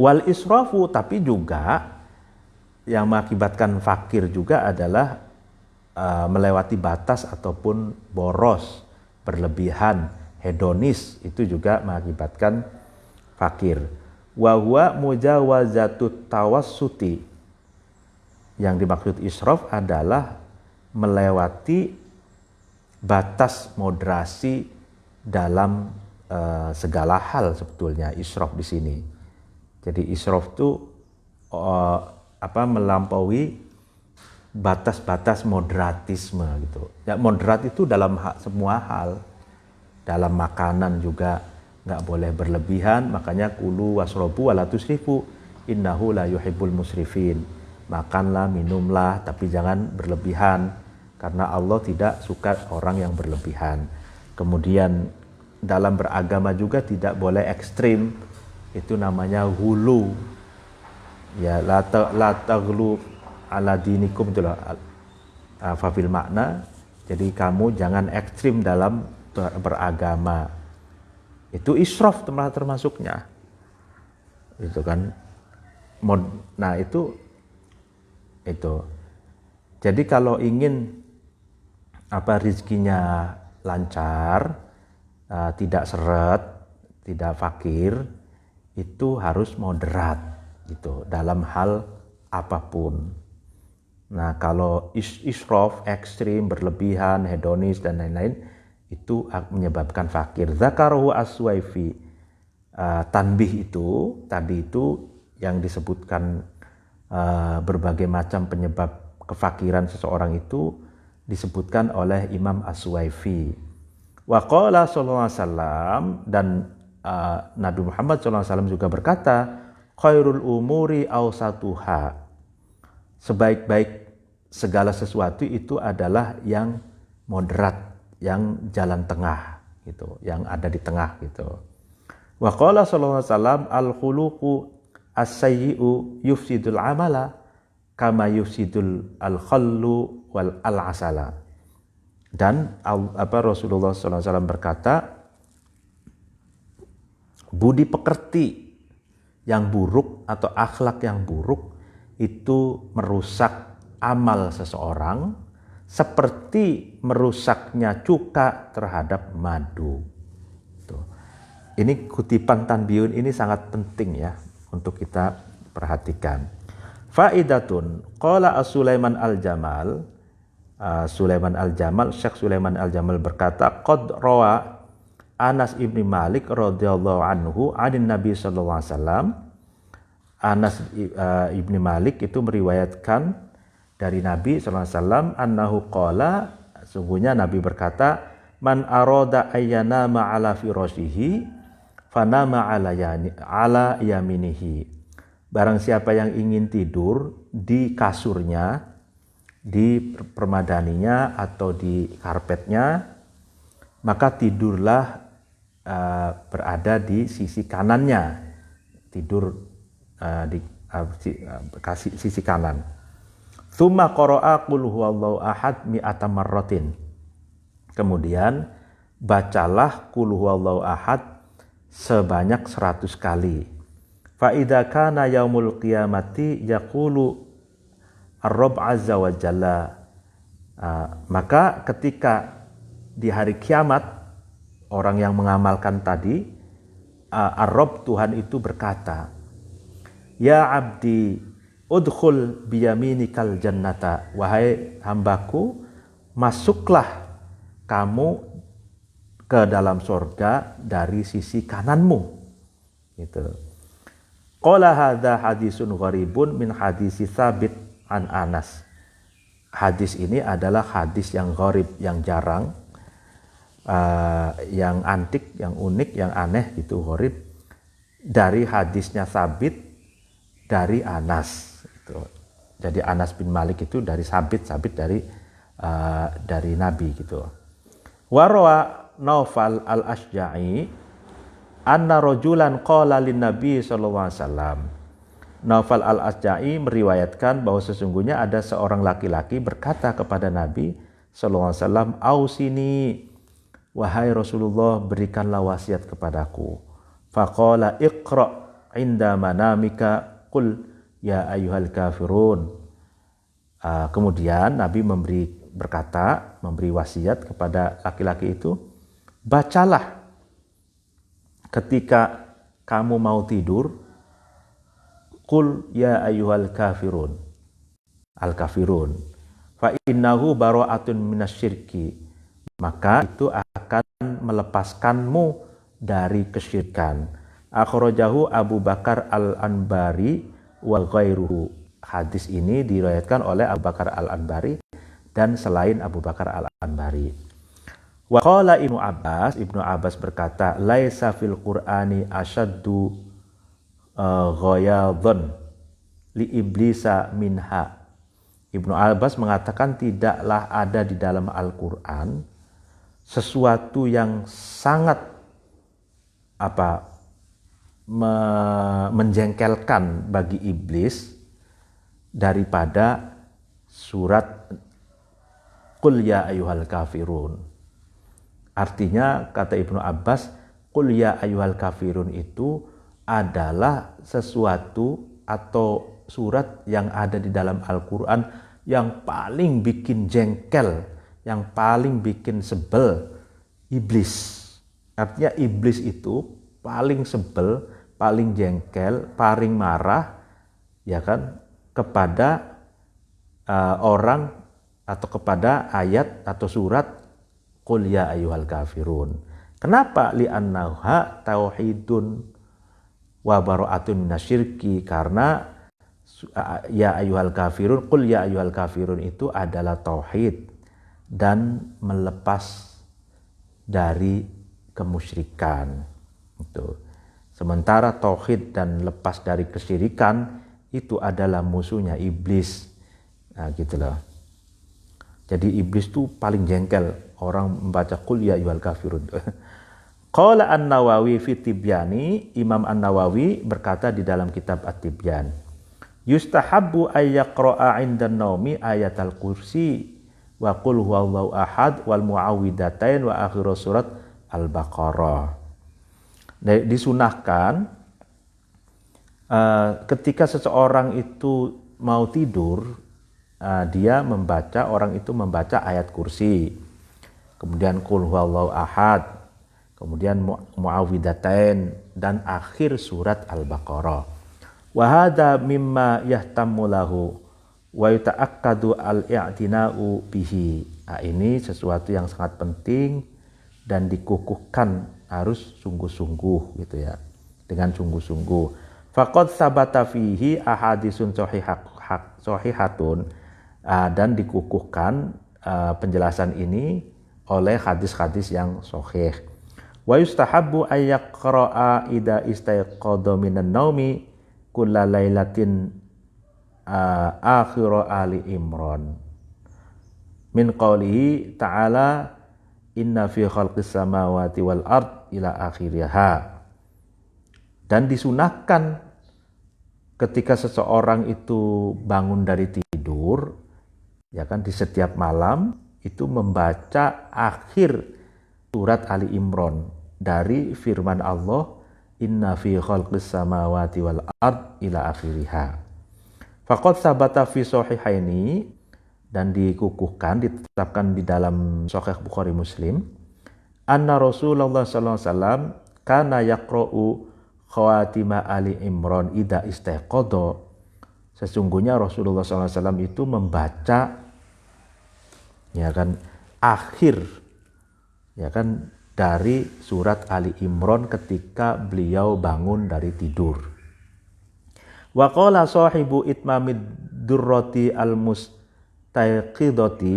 Wal israfu, tapi juga yang mengakibatkan fakir juga adalah melewati batas ataupun boros, berlebihan, hedonis, itu juga mengakibatkan fakir. Wa huwa mujawazatut tawassuti. Yang dimaksud israf adalah melewati batas moderasi dalam segala hal sebetulnya israf di sini. Jadi israf itu melampaui batas-batas moderatisme gitu. Ya, moderat itu dalam semua hal. Dalam makanan juga nggak boleh berlebihan, makanya kulu wasrobu wala tusrifu innahu la yuhibbul musrifin. Makanlah, minumlah, tapi jangan berlebihan karena Allah tidak suka orang yang berlebihan. Kemudian dalam beragama juga tidak boleh ekstrim, itu namanya hulu. Ya, la taghlu ala dinikum, itulah fafil makna. Jadi kamu jangan ekstrim dalam beragama. Itu israf termasuknya. Itu kan. Nah itu. Jadi kalau ingin rezekinya lancar, tidak seret, tidak fakir, itu harus moderat gitu dalam hal apapun. Nah kalau israf, ekstrim, berlebihan, hedonis dan lain-lain, itu menyebabkan fakir. Zakaruhu as-Suwaifi, tanbih itu tadi itu yang disebutkan berbagai macam penyebab kefakiran seseorang itu disebutkan oleh Imam as-Suwaifi. Wa qala sallallahu alaihi wasallam, dan Nabi Muhammad sallallahu alaihi wasallam juga berkata, khairul umuri awsatuha. Sebaik-baik segala sesuatu itu adalah yang moderat, yang jalan tengah gitu, yang ada di tengah gitu. Wa qala sallallahu alaihi wasallam al-khuluqu as-sayyi'u yufsidul amala kama yufsidul al-khallu wal al-asala. Dan Rasulullah SAW berkata, budi pekerti yang buruk atau akhlak yang buruk itu merusak amal seseorang seperti merusaknya cuka terhadap madu. Tuh. Ini kutipan Tanbihun ini sangat penting ya untuk kita perhatikan. Faidatun qala Sulaiman al-Jamal, Syekh Sulaiman al-Jamal berkata, qad rawa Anas ibni Malik radhiyallahu anhu anin Nabi sallallahu alaihi wasallam. Anas ibni Malik itu meriwayatkan dari Nabi sallallahu alaihi wasallam annahu qala, sungguhnya Nabi berkata, man arada ayyana ma'ala firashihi fanama ala yaminihi. Barang siapa yang ingin tidur di kasurnya, di permadaninya atau di karpetnya, maka tidurlah berada di sisi kanannya. Tidur di sisi kanan. Tsumma qara'a qul huwallahu ahad mi'ata marratin. Kemudian bacalah qul huwallahu ahad sebanyak 100 kali. Fa idza kana yaumul qiyamati yaqulu ar-rabb azza wa jalla. Maka ketika di hari kiamat orang yang mengamalkan tadi, ar-rabb Tuhan itu berkata, ya abdi udkhul biyaminikal jannata, wahai hambaku, masuklah kamu ke dalam surga dari sisi kananmu. Gitu. Qala hadza hadisun gharibun min hadisi Tsabit an Anas. Hadis ini adalah hadis yang gharib, yang jarang, yang antik, yang unik, yang aneh gitu, gharib, dari hadisnya Tsabit dari Anas. Gitu. Jadi Anas bin Malik itu dari Tsabit dari Nabi gitu. Warwa Naufal al-Ashja'i, anna rajulan qala lin nabi sallallahu alaihi wasallam. Naufal al-Asja'i meriwayatkan bahwa sesungguhnya ada seorang laki-laki berkata kepada Nabi sallallahu alaihi wasallam, "Ausini, wahai Rasulullah, berikanlah wasiat kepadaku." Faqala iqra' inda manamika qul ya ayyuhal kafirun. Kemudian Nabi memberi wasiat kepada laki-laki itu, bacalah ketika kamu mau tidur, qul ya ayyuhal kafirun, al-kafirun, fa innahu bara'atun minasyirki, maka itu akan melepaskanmu dari kesyirikan. Akhrajahu Abu Bakar al-Anbari wa ghairuhu. Hadis ini diriwayatkan oleh Abu Bakar al-Anbari dan selain Abu Bakar al-Anbari. Wa qala Ibnu Abbas berkata, laisa fil Qur'ani asyaddu ghayadhan li iblisa minha. Ibnu Abbas mengatakan tidaklah ada di dalam Al-Qur'an sesuatu yang sangat menjengkelkan bagi iblis daripada surat Qul ya ayyuhal kafirun. Artinya kata Ibnu Abbas, Qul ya ayyuhal kafirun itu adalah sesuatu atau surat yang ada di dalam Al-Quran yang paling bikin jengkel, yang paling bikin sebel iblis. Artinya iblis itu paling sebel, paling jengkel, paling marah, ya kan, kepada orang atau kepada ayat atau surat Qul ya ayyuhal kafirun. Kenapa? Li'annaha tauhidun wa bara'atun minasyirki, karena ya ayyuhal kafirun, Qul ya ayyuhal kafirun itu adalah tauhid dan melepas dari kemusyrikan. Itu. Sementara tauhid dan lepas dari kesyirikan itu adalah musuhnya iblis. Nah, gitu loh. Jadi iblis tuh paling jengkel orang membaca Qul ya ayyuhal kafirun. Qala An-Nawawi fi Tibyani, Imam An-Nawawi berkata di dalam kitab At-Tibyan, yustahabbu ay yaqra'a 'indan naumi ayatal kursi wa qul huwallahu ahad wal muawwidzatain wa akhir surat Al-Baqarah. Disunahkan ketika seseorang itu mau tidur, orang itu membaca ayat kursi, kemudian qul huwallahu ahad, kemudian muawwidzatain dan akhir surat Al-Baqarah. Wa hadza mimma yahtammu lahu wa yata'akkadu al-i'tina'u bihi. Ini sesuatu yang sangat penting dan dikukuhkan, harus sungguh-sungguh gitu ya, dengan sungguh-sungguh. Faqad sabata fihi ahadisun sahihatun, dan dikukuhkan penjelasan ini oleh hadis-hadis yang sahih. Wa yustahabbu ay yaqra'a idza istayqadha minan naumi kulla lailatin akhir Ali Imran min qawlihi ta'ala inna fi khalqis samawati wal ard ila akhiriha. Dan disunahkan ketika seseorang itu bangun dari tidur, ya kan, di setiap malam itu membaca akhir surat Ali Imran dari firman Allah inna fi khalqis samawati wal ard ila akhiriha. Faqad sabata fi sahihaini, dan dikukuhkan, ditetapkan di dalam Sahih Bukhari Muslim, anna Rasulullah sallallahu alaihi wasallam kana yaqra'u khawatima Ali Imran idza istayqadha. Sesungguhnya Rasulullah sallallahu alaihi wasallam itu membaca, ya kan, akhir, ya kan, dari surat Ali Imran ketika beliau bangun dari tidur. Wa qala sahibu itmamid durrati al-mustaqidati,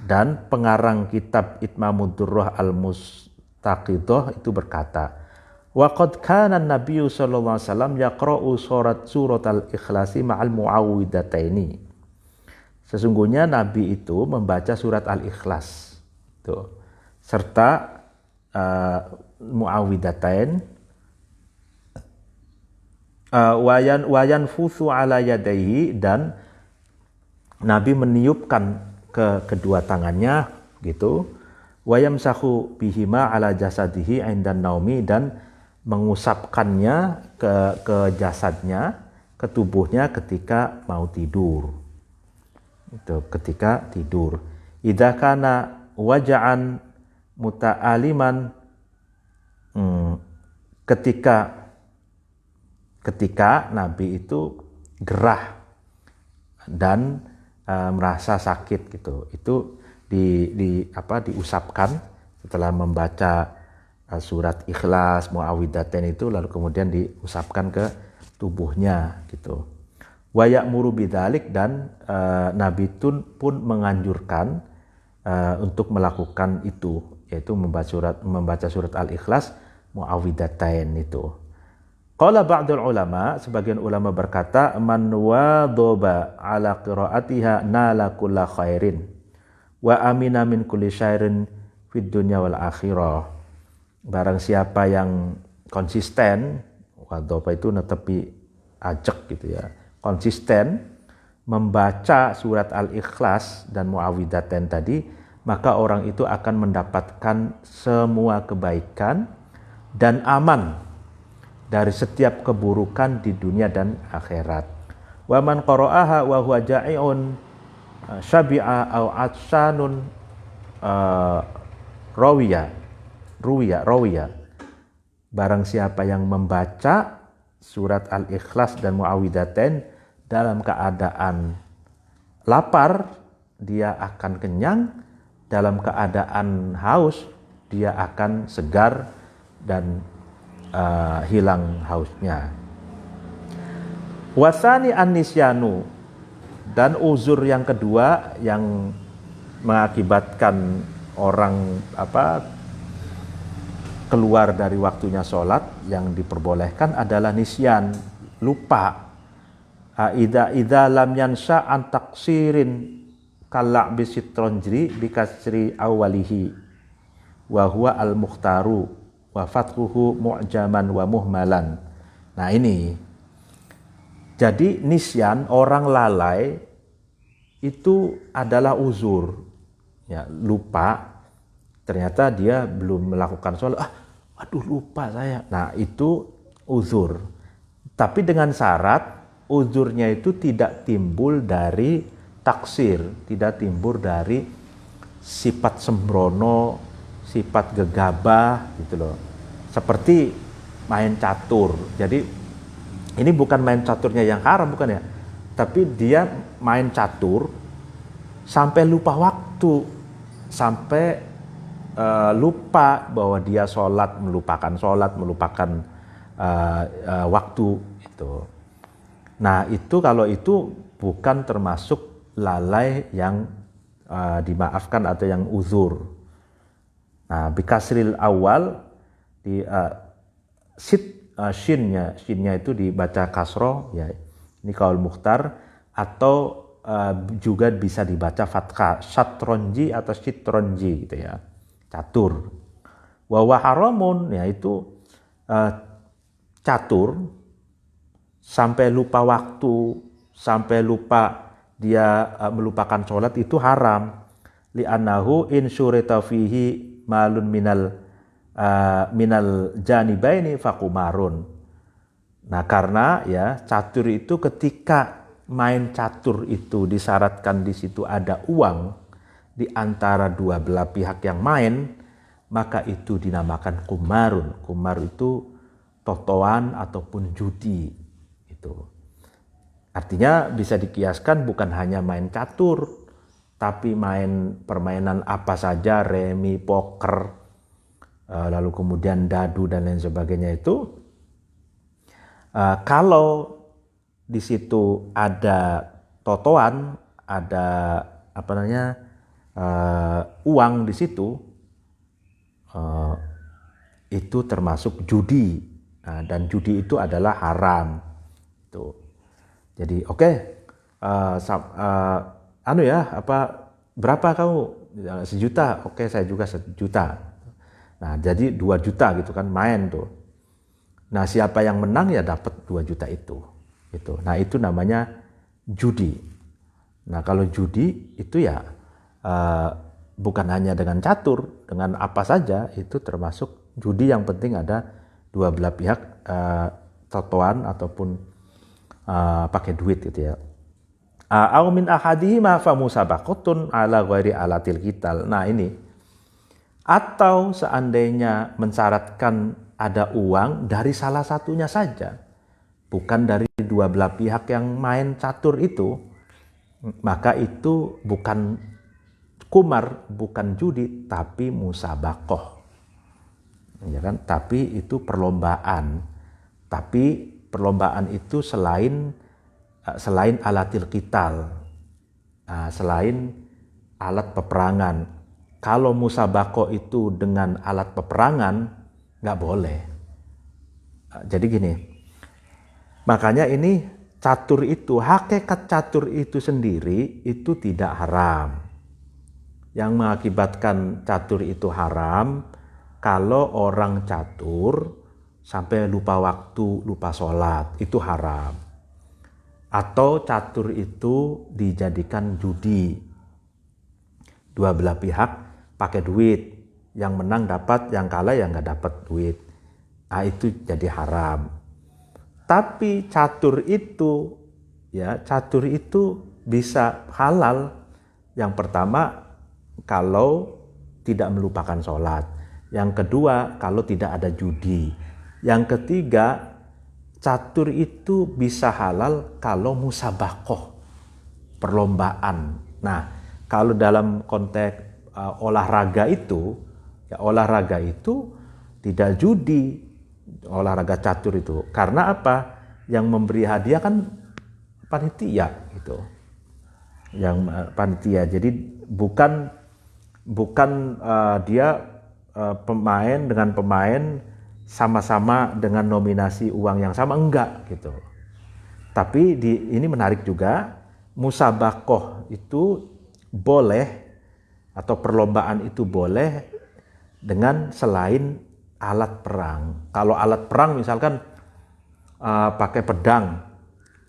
dan pengarang kitab Itmamud Durrah al-Mustaqidah itu berkata, wa qad kana an-nabiyyu sallallahu alaihi wasallam yaqra'u surat al-Ikhlasi ma'al muawwidataini. Sesungguhnya Nabi itu membaca surat Al-Ikhlas itu serta muawwidatain wayan fusu ala yadaihi, dan Nabi meniupkan ke kedua tangannya gitu, wayamsahu bihima ala jasadihi indan naumi, dan mengusapkannya ke jasadnya, ke tubuhnya ketika mau tidur. Itu ketika tidur. Idza kana waja'an muta'aliman, ketika Nabi itu gerah dan merasa sakit gitu, itu diusapkan setelah membaca surat Ikhlas, Muawwidatain itu, lalu kemudian diusapkan ke tubuhnya gitu. Wa ya'muru bidzalik, dan Nabi pun menganjurkan untuk melakukan itu, yaitu membaca surat Al-Ikhlas, Muawwidatain itu. Qala ba'dul ulama, sebagian ulama berkata, man wadhaba ala qiraatiha nala kulla khairin wa amina min kulli syairin fid dunya wal akhirah. Barang siapa yang konsisten, wadhaba itu netepi ajek gitu ya, konsisten membaca surat Al-Ikhlas dan Muawwidatain tadi, maka orang itu akan mendapatkan semua kebaikan dan aman dari setiap keburukan di dunia dan akhirat. Wa man qara'aha wa huwa ja'iun syabi'a au atsanun rawiya. Barang siapa yang membaca surat Al-Ikhlas dan Muawwidatain dalam keadaan lapar, dia akan kenyang, dalam keadaan haus dia akan segar dan hilang hausnya. Wasani an-nisyanu, dan uzur yang kedua yang mengakibatkan orang keluar dari waktunya sholat yang diperbolehkan adalah nisyan, lupa. Idza lam yansha an taksirin kala bisitronjri bikasri awalihi wa huwa al-mukhtaru wa fathuhu mu'jaman wa muhmalan. Nah ini, jadi nisyan, orang lalai itu adalah uzur, ya, lupa, ternyata dia belum melakukan sholat, waduh lupa saya. Nah itu uzur, tapi dengan syarat uzurnya itu tidak timbul dari taksir, tidak timbul dari sifat sembrono, sifat gegabah gitu loh. Seperti main catur. Jadi ini bukan main caturnya yang haram, bukan ya, tapi dia main catur sampai lupa waktu, sampai lupa bahwa dia melupakan waktu itu. Nah itu, kalau itu bukan termasuk lalai yang dimaafkan atau yang uzur. Nah bikasril awal, di shinnya itu dibaca kasroh, ya ini kaul mukhtar, atau juga bisa dibaca fathah, syatronji atau syitronji gitu ya, catur. Wa haramun, yaitu catur sampai lupa waktu, sampai lupa dia melupakan sholat, itu haram. Li'annahu in syurita fihi malun minal janibaini fakumarun. Nah karena ya catur itu, ketika main catur itu disyaratkan di situ ada uang di antara dua belah pihak yang main, maka itu dinamakan kumarun. Kumar itu totoan ataupun judi. Itu artinya bisa dikiaskan bukan hanya main catur, tapi main permainan apa saja, remi, poker, lalu kemudian dadu dan lain sebagainya itu. Kalau di situ ada totoan, ada uang di situ, itu termasuk judi. Dan judi itu adalah haram. Tuh. Jadi berapa kamu? 1 juta. Oke, saya juga 1 juta. Nah, jadi 2 juta gitu kan main tuh. Nah, siapa yang menang ya dapat 2 juta itu. Gitu. Nah, itu namanya judi. Nah, kalau judi itu ya bukan hanya dengan catur, dengan apa saja itu termasuk judi, yang penting ada dua belah pihak totoan ataupun pakai duit gitu ya. Au min ahadihima fa musabaqatun ala ghairi alatil qital. Nah, ini atau seandainya mensyaratkan ada uang dari salah satunya saja, bukan dari dua belah pihak yang main catur itu, maka itu bukan kumar, bukan judi, tapi musabaqah. Ya kan? Tapi itu perlombaan. Tapi perlombaan itu selain alatil qital, selain alat peperangan. Kalau musabaqah itu dengan alat peperangan nggak boleh. Jadi gini, makanya ini catur itu, hakikat catur itu sendiri itu tidak haram. Yang mengakibatkan catur itu haram kalau orang catur sampai lupa waktu, lupa sholat, itu haram. Atau catur itu dijadikan judi, dua belah pihak pakai duit, yang menang dapat, yang kalah ya nggak dapat duit. Nah, itu jadi haram. Tapi catur itu bisa halal. Yang pertama, kalau tidak melupakan sholat. Yang kedua, kalau tidak ada judi. Yang ketiga, catur itu bisa halal kalau musabaqah, perlombaan. Nah, kalau dalam konteks olahraga itu tidak judi, olahraga catur itu. Karena apa? Yang memberi hadiah kan panitia gitu. Yang panitia. Jadi bukan dia pemain dengan pemain sama-sama dengan nominasi uang yang sama, enggak gitu. Tapi ini menarik juga, musabaqah itu boleh atau perlombaan itu boleh dengan selain alat perang. Kalau alat perang misalkan pakai pedang,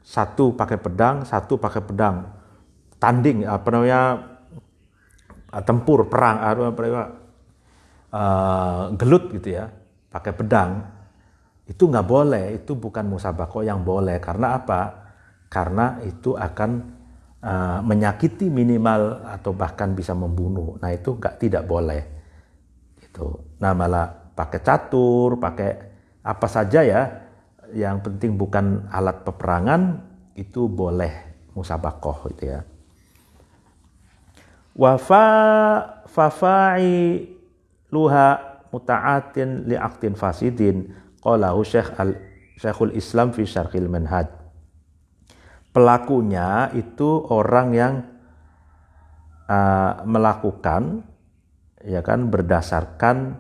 satu pakai pedang, tanding tempur perang, gelut gitu ya, pakai pedang, itu nggak boleh. Itu bukan musabaqah yang boleh. Karena apa? Karena itu akan menyakiti minimal atau bahkan bisa membunuh. Nah, itu tidak boleh gitu. Nah, malah pakai catur, pakai apa saja ya, yang penting bukan alat peperangan, itu boleh musabaqah gitu ya. Wa fa'i luha muta'atin li'aqtin fasidin qalahu Syekhul Islam fi Syarhil Manhaj. Pelakunya itu orang yang melakukan ya kan berdasarkan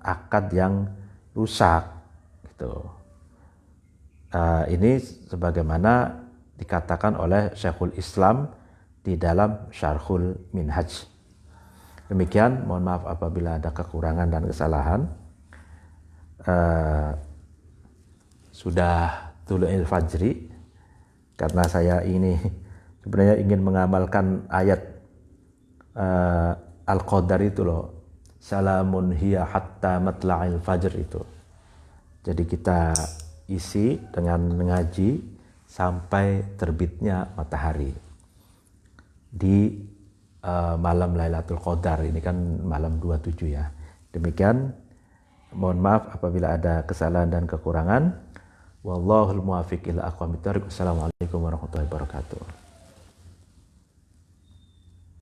akad yang rusak gitu. Ini sebagaimana dikatakan oleh Syekhul Islam di dalam Syarhul Minhaj. Demikian, mohon maaf apabila ada kekurangan dan kesalahan. Sudah Thulu'il Fajri, karena saya ini sebenarnya ingin mengamalkan ayat Al-Qadar itu loh, salamun hiya hatta matla'il fajr itu. Jadi kita isi dengan mengaji sampai terbitnya matahari di malam Lailatul Qadar. Ini kan malam 27 ya. Demikian, mohon maaf apabila ada kesalahan dan kekurangan. Wallahul muwaffiq ila aqwamit thoriq. Wassalamualaikum warahmatullahi wabarakatuh.